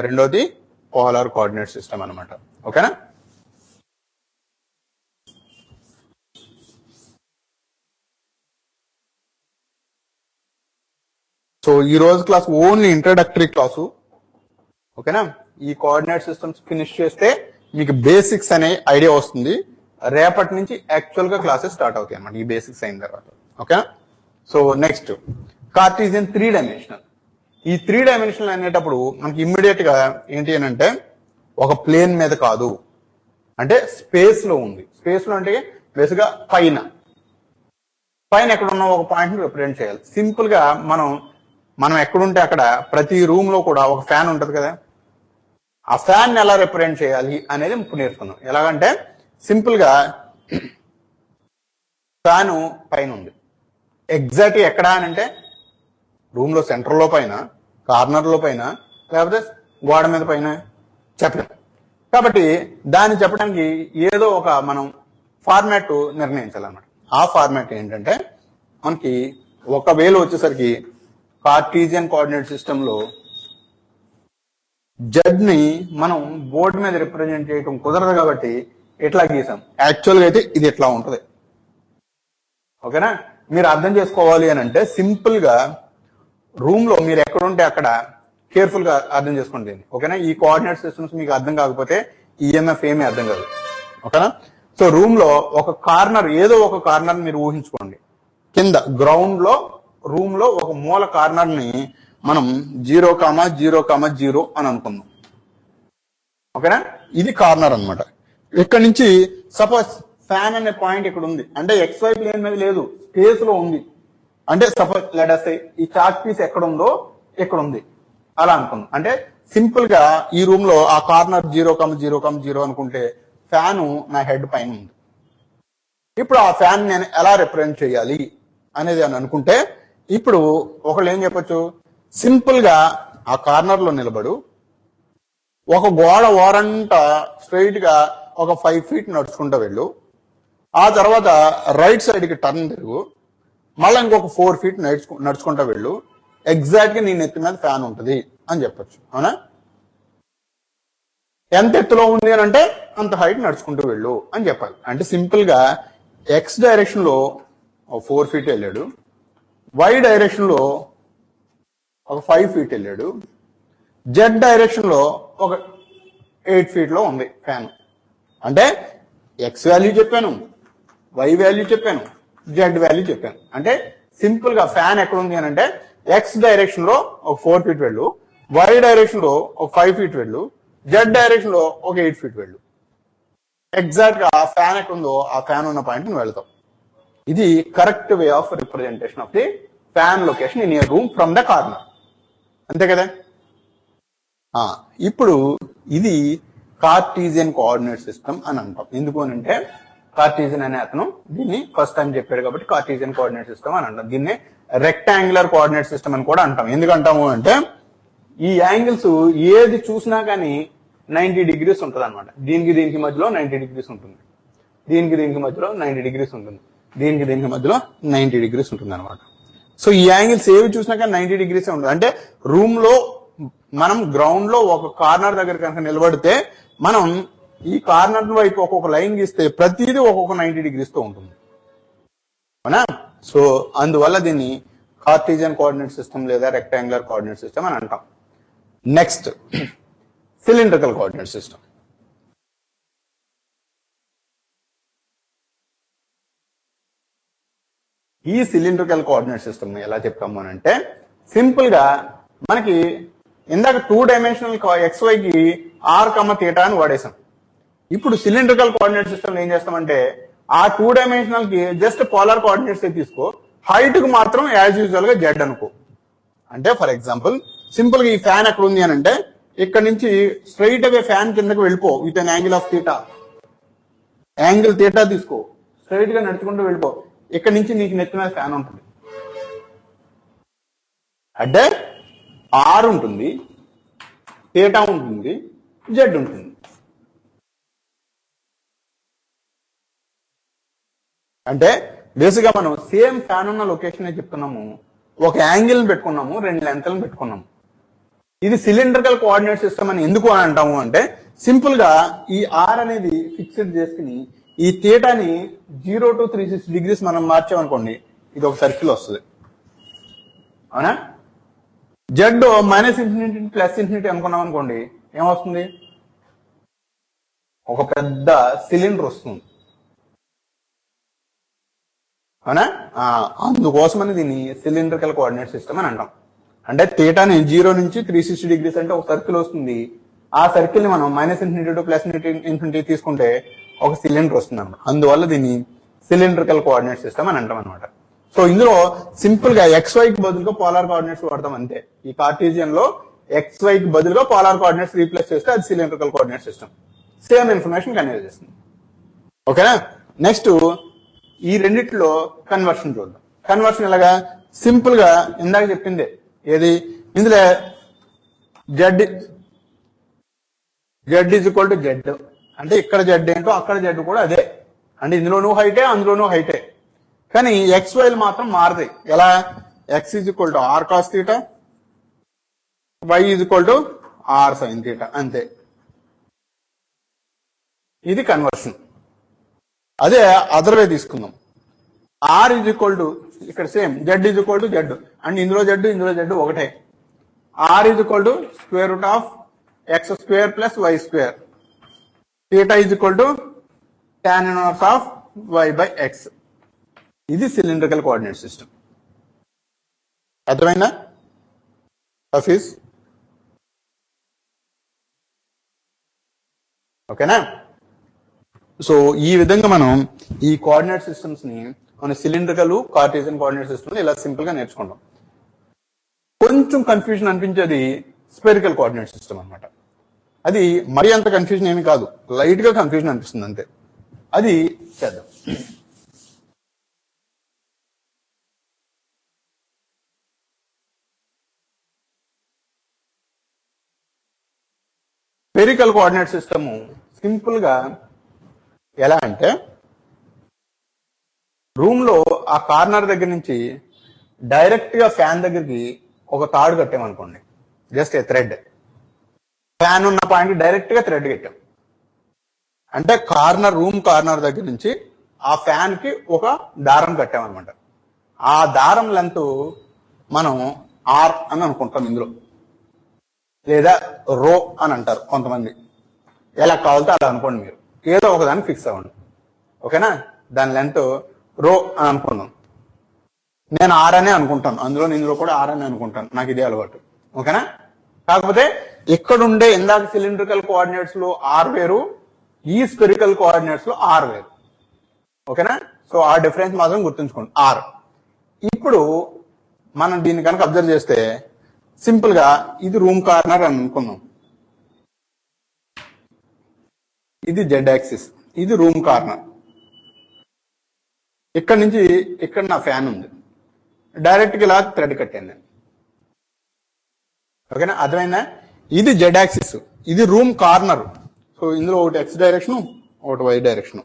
రెండోది పోలార్ కోఆర్డినేట్ సిస్టమ్ అనమాట. ఓకేనా? సో ఈ రోజు క్లాస్ ఓన్లీ ఇంట్రడక్టరీ క్లాసు. ఓకేనా? ఈ కోఆర్డినేట్ సిస్టమ్స్ ఫినిష్ చేస్తే మీకు బేసిక్స్ అనే ఐడియా వస్తుంది. రేపటి నుంచి యాక్చువల్ గా క్లాసెస్ స్టార్ట్ అవుతాయి అన్నమాట ఈ బేసిక్స్ అయిన తర్వాత. ఓకేనా? So next Cartesian 3 dimensional. ఈ 3 డైమెన్షనల్ అనేటప్పుడు మనకి ఇమ్మీడియట్ గా ఏంటి అని అంటే ఒక ప్లేన్ మీద కాదు, అంటే స్పేస్ లో ఉంది. స్పేస్ లో అంటే బేసిక్ గా పైన ఎక్కడ ఉన్న ఒక పాయింట్ ని రిప్రజెంట్ చేయాలి. సింపుల్ గా మనం ఎక్కడుంటే అక్కడ ప్రతి రూమ్ లో కూడా ఒక ఫ్యాన్ ఉంటది కదా, ఆ ఫ్యాన్ ఎలా రిప్రజెంట్ చేయాలి అనేది ఇప్పుడు నేర్చుకుందాం. ఎలాగంటే సింపుల్ గా ఫ్యాన్ పైన ఉంది, ఎగ్జాక్ట్ ఎక్కడ అని అంటే రూమ్ లో సెంటర్ లో పైన, కార్నర్ లో పైన, లేకపోతే గోడ మీద పైన చెప్పలేం. కాబట్టి దాన్ని చెప్పడానికి ఏదో ఒక మనం ఫార్మాట్ నిర్ణయించాలన్నమాట. ఆ ఫార్మాట్ ఏంటంటే మనకి ఒకవేళ వచ్చేసరికి కార్టీజియన్ కోఆర్డినేట్ సిస్టమ్ లో జడ్ ని మనం బోర్డు మీద రిప్రజెంట్ చేయడం కుదరదు కాబట్టి ఎట్లా గీసాం. యాక్చువల్గా అయితే ఇది ఎట్లా ఉంటది. ఓకేనా? మీరు అర్థం చేసుకోవాలి అని అంటే సింపుల్ గా రూమ్ లో మీరు ఎక్కడుంటే అక్కడ కేర్ఫుల్ గా అర్థం చేసుకోండి. ఓకేనా? ఈ కోఆర్డినేట్ సిస్టమ్స్ మీకు అర్థం కాకపోతే ఈఎంఎఫ్ ఏమీ అర్థం కాదు. ఓకేనా? సో రూమ్ లో ఒక కార్నర్, ఏదో ఒక కార్నర్ మీరు ఊహించుకోండి. కింద గ్రౌండ్ లో రూమ్ లో ఒక మూల కార్నర్ ని మనం 0,0,0 అని అనుకుందాం. ఓకేనా? ఇది కార్నర్ అన్నమాట. ఇక్కడ నుంచి సపోజ్ ఫ్యాన్ అనే పాయింట్ ఇక్కడ ఉంది అంటే XY ప్లేన్ మీద లేదు, స్పేస్ లో ఉంది. అంటే సపోజ్ లెట్ అస్ సే ఈ చార్ట్ పీస్ ఎక్కడ ఉందో ఇక్కడ ఉంది అలా అనుకుందాం. అంటే సింపుల్ గా ఈ రూమ్ లో ఆ కార్నర్ 0,0,0 అనుకుంటే ఫ్యాన్ నా హెడ్ పైన ఉంది. ఇప్పుడు ఆ ఫ్యాన్ నేను ఎలా రిప్రజెంట్ చేయాలి అనేది అని అనుకుంటే ఇప్పుడు ఒకళ్ళు ఏం చెప్పొచ్చు, సింపుల్ గా ఆ కార్నర్ లో నిలబడు, ఒక గోడ ఓరంతా స్ట్రైట్ గా ఒక 5 feet నడుచుకుంటూ వెళ్ళు, ఆ తర్వాత రైట్ సైడ్ కి టర్న్ తిరుగు, మళ్ళీ ఇంకొక 4 feet నడుచుకుంటూ వెళ్ళు, ఎగ్జాక్ట్ గా నీ నెత్తి మీద ఫ్యాన్ ఉంటుంది అని చెప్పొచ్చు. అవునా? ఎంత ఎత్తులో ఉంది అని అంటే అంత హైట్ నడుచుకుంటూ వెళ్ళు అని చెప్పాలి. అంటే సింపుల్ గా X డైరెక్షన్ లో 4 feet వెళ్ళాడు, Y డైరెక్షన్ లో ఒక 5 feet వెళ్ళాడు, Z డైరెక్షన్ లో ఒక 8 feet లో ఉంది ఫ్యాన్. అంటే X వాల్యూ చెప్పాను, Y వాల్యూ చెప్పాను, Z వాల్యూ చెప్పాను. అంటే సింపుల్ గా ఫ్యాన్ ఎక్కడ ఉంది అని అంటే X డైరెక్షన్ లో ఒక 4 feet వెళ్ళు, Y డైరెక్షన్ లో ఒక 5 feet వెళ్ళు, Z డైరెక్షన్ లో ఒక 8 feet వెళ్ళు. ఎగ్జాక్ట్ గా ఆ ఫ్యాన్ ఎక్కడ ఉందో ఆ ఫ్యాన్ ఉన్న పాయింట్ నువ్వు వెళ్తావు. ఇది correct way of representation of the fan location in a room from the corner. అంతే కదా? ఇప్పుడు ఇది కార్టీజియన్ కోఆర్డినేట్ సిస్టమ్ అని అంటాం. ఎందుకు అని అంటే కార్టీజియన్ అనే అతను దీన్ని ఫస్ట్ టైం చెప్పాడు కాబట్టి కార్టీజియన్ కోఆర్డినేట్ సిస్టమ్ అని అంటాం. దీన్ని రెక్టాంగులర్ కోఆర్డినేట్ సిస్టమ్ అని కూడా అంటాం. ఎందుకంటాము అంటే ఈ యాంగిల్స్ ఏది చూసినా కానీ 90 degrees ఉంటుంది అనమాట. దీనికి మధ్యలో 90 degrees ఉంటుంది, దీనికి మధ్యలో 90 degrees ఉంటుంది, దీనికి మధ్యలో 90 degrees ఉంటుంది అనమాట. సో ఈ యాంగిల్స్ ఏవి చూసినా కానీ 90 degrees ఉంటుంది. అంటే రూమ్ లో మనం గ్రౌండ్ లో ఒక కార్నర్ దగ్గర కనుక నిలబడితే మనం ఈ కార్నర్ వైపు ఒక్కొక్క లైన్ గీస్తే ప్రతిదీ ఒక్కొక్క 90 degrees తో ఉంటుంది. అవునా? సో అందువల్ల దీన్ని కార్టీజియన్ కోఆర్డినేట్ సిస్టమ్ లేదా రెక్టాంగులర్ కోఆర్డినేట్ సిస్టమ్ అని అంటాం. Next cylindrical coordinate system. ఈ సిలిండ్రికల్ కోఆర్డినేట్ సిస్టమ్ ఎలా చెప్తాము అని అంటే సింపుల్ గా మనకి ఇందాక 2 డైమెన్షనల్ XY కి r, అని వాడేసాం. ఇప్పుడు సిలిండ్రికల్ కోఆర్డినేట్ సిస్టమ్ ఏం చేస్తామంటే ఆ 2 డైమెన్షనల్ కి జస్ట్ పోలార్ కోఆర్డినేట్స్ తీసుకో, హైట్ కు మాత్రం యాజ్ యూజువల్ గా Z అనుకో. అంటే ఫర్ ఎగ్జాంపుల్ సింపుల్ గా ఈ ఫ్యాన్ ఎక్కడ ఉంది అని అంటే ఇక్కడ నుంచి స్ట్రైట్ అవే ఫ్యాన్ కిందకి వెళ్ళిపో with an angle of theta. Angle theta తీసుకో, స్ట్రైట్ గా నడుచుకుంటూ వెళ్ళిపో, ఇక్కడ నుంచి నీకు నెత్తి మీద ఫ్యాన్ ఉంటుంది. అంటే ఆర్ ఉంటుంది, థీటా ఉంటుంది, జెడ్ ఉంటుంది. అంటే బేసిక్ గా మనం సేమ్ ఫ్యాన్ ఉన్న లొకేషన్ చెప్తున్నాము, ఒక యాంగిల్ పెట్టుకున్నాము, రెండు లెంత్లను పెట్టుకున్నాము. ఇది సిలిండ్రికల్ కోఆర్డినేట్ సిస్టమ్ అని ఎందుకు అని అంటాము అంటే సింపుల్ గా ఈ ఆర్ అనేది ఫిక్స్డ్ చేసుకుని ఈ థీటాని 0 to 360 degrees మనం మార్చామనుకోండి, ఇది ఒక సర్కిల్ వస్తుంది. అవునా? జెడ్ -∞ +∞ అనుకున్నాం అనుకోండి, ఏమొస్తుంది? ఒక పెద్ద సిలిండర్ వస్తుంది. అవునా? అందుకోసమని దీన్ని సిలిండ్రికల్ కోఆర్డినేట్ సిస్టమ్ అని అంటాం. అంటే థీటాని 0 నుంచి 360 degrees అంటే ఒక సర్కిల్ వస్తుంది. ఆ సర్కిల్ ని మనం -∞ to +∞ తీసుకుంటే ఒక సిలిండర్ వస్తుంది అనమాట. అందువల్ల దీన్ని సిలిండ్రికల్ కోఆర్డినేట్ సిస్టమ్ అని అంటాం అనమాట. సో ఇందులో సింపుల్ గా XY కి బదులుగా పోలార్ కోఆర్డినేట్స్ వాడతాం అంతే. ఈ కార్టీజియన్ లో XY కి బదులుగా పోలార్ కోఆర్డినేట్స్ రీప్లేస్ చేస్తే అది cylindrical coordinate system. Same information convey చేస్తుంది. ఓకేనా? నెక్స్ట్ ఈ రెండిట్లో కన్వర్షన్ చూద్దాం. కన్వర్షన్ ఎలాగా? సింపుల్ గా ఇందాక చెప్పిందే, ఏది? ఇందులో జెడ్ Z అంటే ఇక్కడ జెడ్ ఏంటో అక్కడ జెడ్ కూడా అదే. అంటే ఇందులోనూ హైటే, అందులోనూ హైటే. కానీ XYలు మాత్రం మారతాయి. ఎలా? X R cos θ, Y R sin θ, అంతే. ఇది కన్వర్షన్. అదే అదర్ వే తీసుకుందాం. R ఇక్కడ సేమ్ Z Z అండ్ ఇందులో జెడ్ ఒకటే. R √x² + y². θ tan inverse of y/x. ఇది సిలిండ్రికల్ కోఆర్డినేట్ సిస్టమ్. అర్థమైందా హఫీజ్? ఓకేనా? సో ఈ విధంగా మనం ఈ కోఆర్డినేట్ సిస్టమ్స్ ని మన సిలిండ్రికల్, కార్టీజియన్ కోఆర్డినేట్ సిస్టమ్ ఇలా సింపుల్ గా నేర్చుకుంటాం. కొంచెం కన్ఫ్యూజన్ అనిపించేది స్పెరికల్ కోఆర్డినేట్ సిస్టమ్ అనమాట. అది మరీ అంత కన్ఫ్యూజన్ ఏమి కాదు, లైట్ గా కన్ఫ్యూజన్ అనిపిస్తుంది అంతే. అది చేద్దాం. స్పెరికల్ కోఆర్డినేట్ సిస్టమ్ సింపుల్ గా ఎలా అంటే, రూమ్ లో ఆ కార్నర్ దగ్గర నుంచి డైరెక్ట్ గా ఫ్యాన్ దగ్గరికి ఒక తాడు కట్టామనుకోండి, జస్ట్ ఏ థ్రెడ్. ఫ్యాన్ ఉన్న పాయింట్ డైరెక్ట్ గా థ్రెడ్ కట్టాం అంటే రూమ్ కార్నర్ దగ్గర నుంచి ఆ ఫ్యాన్ కి ఒక దారం కట్టామన్నమాట. ఆ దారం లెంత్ మనం ఆర్ అని అనుకుంటాం ఇందులో, లేదా రో అని అంటారు కొంతమంది. ఎలా కావాలితే అలా అనుకోండి, మీరు ఏదో ఒక దాన్ని ఫిక్స్ అవ్వండి. ఓకేనా? దాని లెంత్ రో అని అనుకున్నాం. నేను ఆర్ అనే అనుకుంటాను, ఇందులో కూడా ఆర్ అని అనుకుంటాను, నాకు ఇదే అలవాటు. ఓకేనా? కాకపోతే ఇక్కడుండే ఇందాక సిలిండ్రికల్ కోఆర్డినేట్స్ లో ఆర్ వేరు, ఈ స్పెరికల్ కోఆర్డినేట్స్ లో ఆర్ వేరు. ఓకేనా? సో ఆ డిఫరెన్స్ మాత్రం గుర్తుంచుకోండి, ఆర్. ఇప్పుడు మనం దీన్ని కనుక అబ్జర్వ్ చేస్తే సింపుల్ గా ఇది రూమ్ కార్నర్ అని అనుకుందాం. ఇది జెడ్ యాక్సిస్, ఇది రూమ్ కార్నర్. ఇక్కడ నుంచి ఇక్కడ నా ఫ్యాన్ ఉంది, డైరెక్ట్ గా ఇలా థ్రెడ్ కట్టాను నేను. ఓకేనా? అర్థమైందా? ఇది జెడ్ యాక్సిస్, ఇది రూమ్ కార్నర్. సో ఇందులో ఒకటి ఎక్స్ డైరెక్షన్, ఒకటి వై డైరెక్షన్.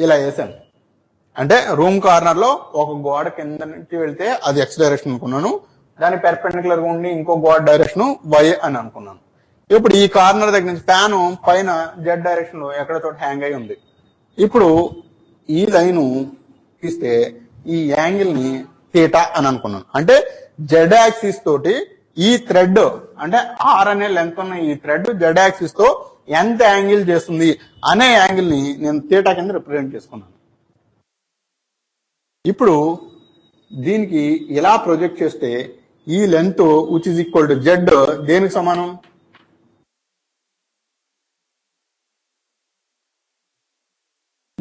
ఇలా వేసాను. అంటే రూమ్ కార్నర్ లో ఒక గోడ కింద నుంచి వెళ్తే అది ఎక్స్ డైరెక్షన్ అనుకున్నాను, దాని పెర్పెండిక్యులర్ గా ఉండి ఇంకో గోడ డైరెక్షన్ వై అని అనుకున్నాను. ఇప్పుడు ఈ కార్నర్ దగ్గర నుంచి ఫ్యాన్ పైన జెడ్ డైరెక్షన్ లో ఎక్కడ చోట హ్యాంగ్ అయి ఉంది. ఇప్పుడు ఈ లైన్ తీస్తే ఈ యాంగిల్ ని థీటా అని అనుకున్నాను. అంటే జెడ్ యాక్సిస్ తోటి ఈ థ్రెడ్, అంటే ఆర్ అనే లెంత్ ఉన్న ఈ థ్రెడ్ జెడ్ యాక్సిస్ తో ఎంత యాంగిల్ చేస్తుంది అనే యాంగిల్ ని నేను థీటా కింద రిప్రజెంట్ చేసుకున్నాను. ఇప్పుడు దీనికి ఇలా ప్రొజెక్ట్ చేస్తే ఈ length which is equal to Z దేనికి సమానం?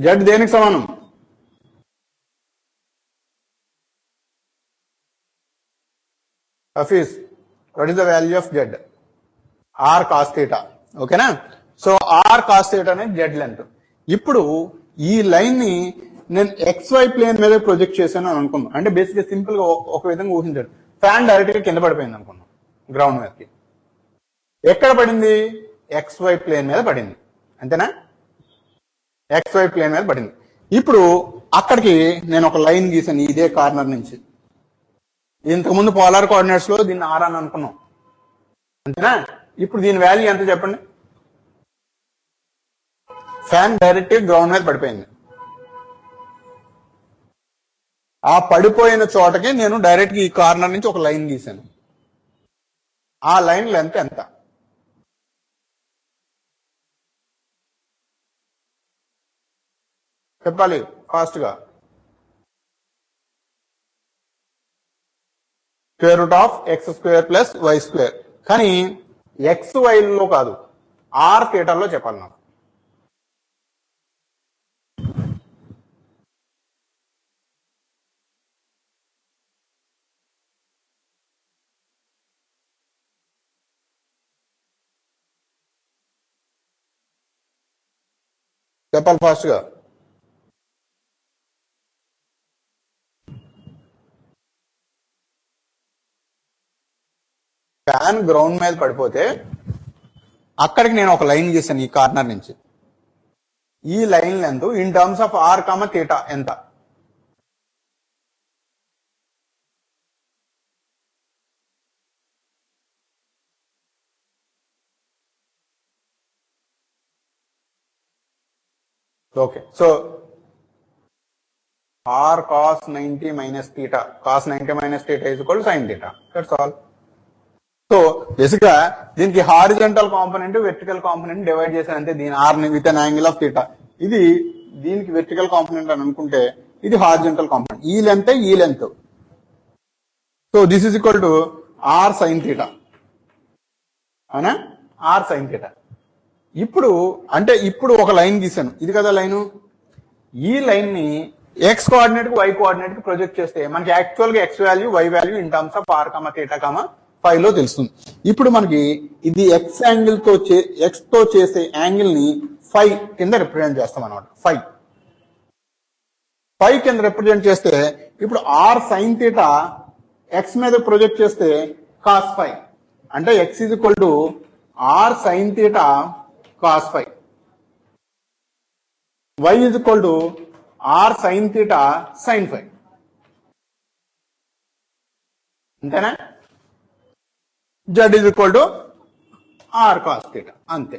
జెడ్ దేనికి సమానం? Hafeez, what is the value of Z? R cos theta. ఓకేనా? సో ఆర్ కాస్ థీటా అనేది జెడ్ లెంత్. ఇప్పుడు ఈ లైన్ ని నేను XY ప్లేన్ మీద ప్రొజెక్ట్ చేశాను అని అనుకున్నాను. అంటే బేసిక్ గా సింపుల్ గా ఒక విధంగా ఊహించాడు. ఫ్యాన్ డైరెక్ట్ గా కింద పడిపోయింది అనుకున్నాం గ్రౌండ్ మీదకి. ఎక్కడ పడింది? XY ప్లేన్ మీద పడింది. అంతేనా? XY ప్లేన్ మీద పడింది. ఇప్పుడు అక్కడికి నేను ఒక లైన్ గీసాను ఇదే కార్నర్ నుంచి. ఇంతకుముందు పోలార్ కోఆర్డినేట్స్ లో దీన్ని R అని అనుకున్నాం. అంతేనా? ఇప్పుడు దీని వాల్యూ ఎంత చెప్పండి? ఫ్యాన్ డైరెక్ట్ గ్రౌండ్ మీద పడిపోయింది. ఆ పడిపోయిన చోటకి నేను డైరెక్ట్ ఈ కార్నర్ నుంచి ఒక లైన్ గీసాను. ఆ లైన్ లెంత్ ఎంత? చెప్పాలి ఫాస్ట్ గా. Square root of x² plus y². కానీ XY లో కాదు, R థీటాలో చెప్పాలి నాకు. చెప్పాలి ఫాస్ట్ గా. ఫ్యాన్ గ్రౌండ్ మీద పడిపోతే అక్కడికి నేను ఒక లైన్ గీసాను ఈ కార్నర్ నుంచి. ఈ line length in terms of R, theta ఎంత? Okay, so R cos 90 minus theta, cos 90 minus theta is equal to sin theta. That's all. So basic గా దీనికి horizontal component, vertical component divide చేశాను అంతే. దీని R ని with an angle of theta. ఇది దీనికి vertical component అని అనుకుంటే ఇది హారిజంటల్ కాంపోనెంట్. ఈ లెంత్ ఈ length. So this is equal to R sin theta. అవునా? R sin theta. ఇప్పుడు అంటే ఇప్పుడు ఒక లైన్ గీసాను, ఇది కదా లైను. ఈ లైన్ ని X కోఆర్డినేట్ కి Y కోఆర్డినేట్ కి ప్రొజెక్ట్ చేస్తే మనకి యాక్చువల్ గా X value Y value in terms of R, theta, phi లో తెలుస్తుంది. ఇప్పుడు మనకి ఇది X యాంగిల్ తో X తో చేసే యాంగిల్ ని ఫై కింద రిప్రజెంట్ చేస్తాం అనమాట. ఫై కింద రిప్రజెంట్ చేస్తే ఇప్పుడు R sin theta X మీద ప్రొజెక్ట్ చేస్తే cos ఫై. అంటే X is equal to R sin theta cos phi. Y is equal to R sin theta sin phi. అంతేనా? Z is equal to R cos theta. అంతే.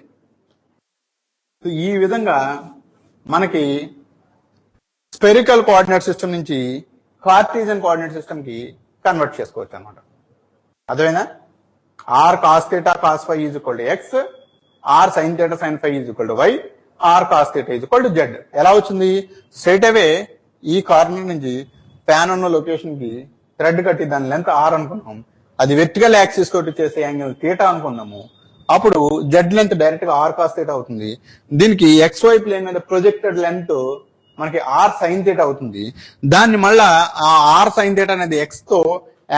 ఈ విధంగా మనకి spherical coordinate system నుంచి Cartesian coordinate system కి convert చేసుకోవచ్చు అనమాట. అర్థమైందా? R cos theta cos phi is equal to X, R sin theta sin phi is equal to Y, R cos theta is equal to Z. ఎలా వచ్చింది? Straight అవే ఈ corner నుంచి pan ఉన్న location కి థ్రెడ్ కట్టి దాని లెంత్ R అనుకున్నాం. అది వెర్టికల్ యాక్సిస్ తోటి చేసే యాంగిల్ థీటా అనుకున్నాము. అప్పుడు Z లెంత్ డైరెక్ట్ గా R cos theta అవుతుంది. దీనికి XY ప్లేన్ మీద ప్రొజెక్టెడ్ లెంత్ మనకి R sin theta అవుతుంది. దాన్ని మళ్ళా ఆ R sin theta అనేది X తో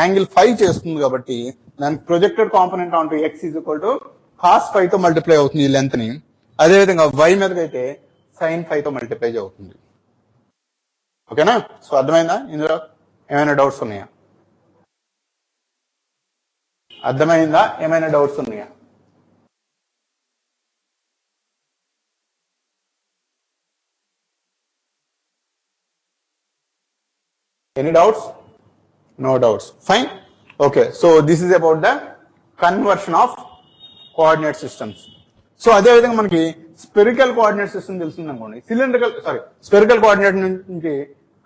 యాంగిల్ ఫై చేస్తుంది కాబట్టి దానికి projected component on to X is equal to cos phi తో మల్టిప్లై అవుతుంది ఈ లెంత్ ని. అదేవిధంగా Y మీదకి అయితే sin phi తో మల్టిప్లై అవుతుంది. ఓకేనా? సో అర్థమైందా? ఇందులో ఏమైనా డౌట్స్ ఉన్నాయా? అర్థమైందా? ఏమైనా డౌట్స్ ఉన్నాయా? Any doubts? No doubts. Fine. Okay. So this is about the conversion of coordinate systems. So అదే విధంగా మనకి స్పెరికల్ కోఆర్డినేట్ సిస్టమ్ తెలుస్తుంది అనుకోండి. స్పెరికల్ కోఆర్డినేట్ నుంచి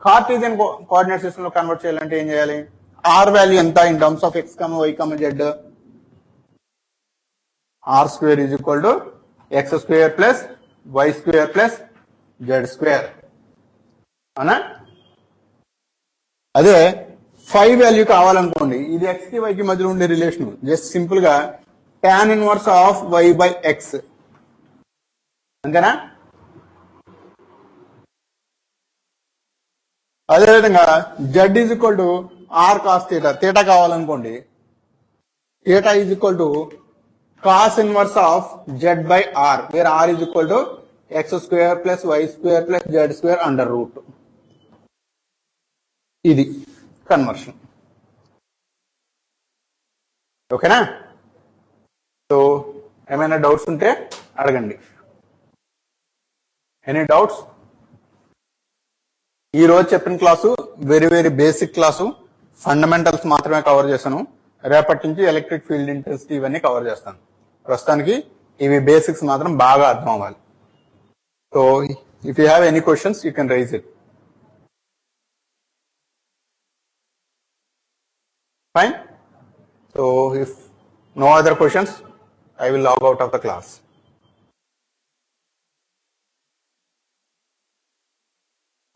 కార్టీజియన్ కోఆర్డినేట్ సిస్టమ్ లో కన్వర్ట్ చేయాలంటే ఏం చేయాలి? R వాల్యూ ఎంత in terms of X, Y, Z? R² is equal to X² plus Y² plus Z². అవునా? అదే ఫై వాల్యూ కావాలనుకోండి, ఇది X కి Y కి మధ్యలో ఉండే రిలేషన్ జస్ట్ సింపుల్ గా tan inverse of Y by X. అంతేనా? అదేవిధంగా Z is equal to R cos theta. Theta కావాలనుకోండి, theta is equal to cos inverse of Z by R, where R is equal to X² plus Y² plus Z² under root. ఇది conversion. ఓకేనా? So ఏమైనా doubts ఉంటే అడగండి. Any doubts? ఈ రోజు చెప్పిన class very very basic class, fundamentals మాత్రమే cover చేశాను. రేపటి నుంచి ఎలక్ట్రిక్ ఫీల్డ్ ఇంటెన్సిటీ ఇవన్నీ కవర్ చేస్తాను. ప్రస్తుతానికి ఇవి బేసిక్స్ మాత్రం బాగా అర్థం అవ్వాలి. So if you have any questions you can raise it. Fine. So if no other questions, I will log out of the class.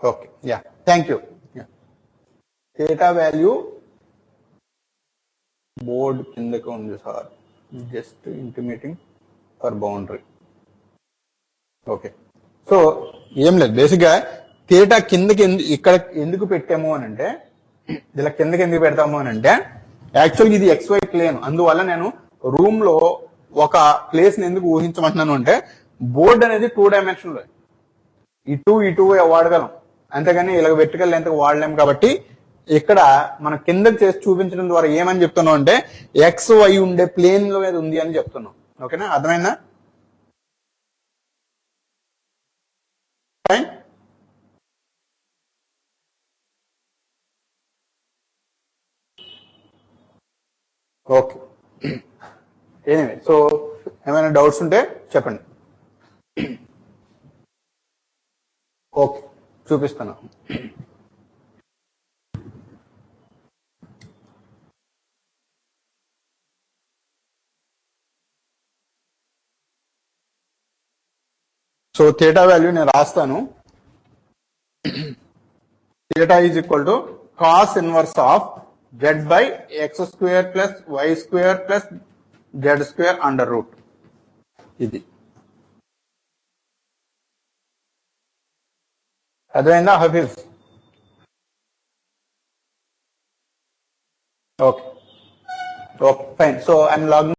Okay, yeah, thank you. Yeah. Theta value board కిందకి ఉంది sir, just intimating for boundary. Okay, so ఏం లేదు, బేసిక్గా theta కిందకి ఇక్కడ ఎందుకు పెట్టాము అని అంటే, ఇలా కిందకి ఎందుకు పెడతాము అని అంటే, యాక్చువల్గా ఇది XY ప్లేన్, అందువల్ల నేను రూమ్ లో ఒక ప్లేస్ ని ఎందుకు ఊహించమంటున్నాను అంటే, బోర్డ్ అనేది 2 డైమెన్షన్ లో ఇటు వాడగలం, అంతేగాని ఇలా వెర్టికల్ లెంత్ వాడలేం. కాబట్టి ఇక్కడ మనం కిందకి చేసి చూపించడం ద్వారా ఏమని చెప్తున్నాం అంటే, XY ఉండే ప్లేన్ లో మీద ఉంది అని చెప్తున్నాం. ఓకేనా? అర్థమైందా? ఫైన్. ఓకే, ఎనీవే, సో ఏమైనా డౌట్స్ ఉంటే చెప్పండి. ఓకే, చూపిస్తాను. సో థీటా వాల్యూ నేను రాస్తాను. Theta is equal to cos inverse of z by x square plus y square plus z square under root. ఇది అర్థమైందా Hafeez? Okay, okay, fine. So I'm logging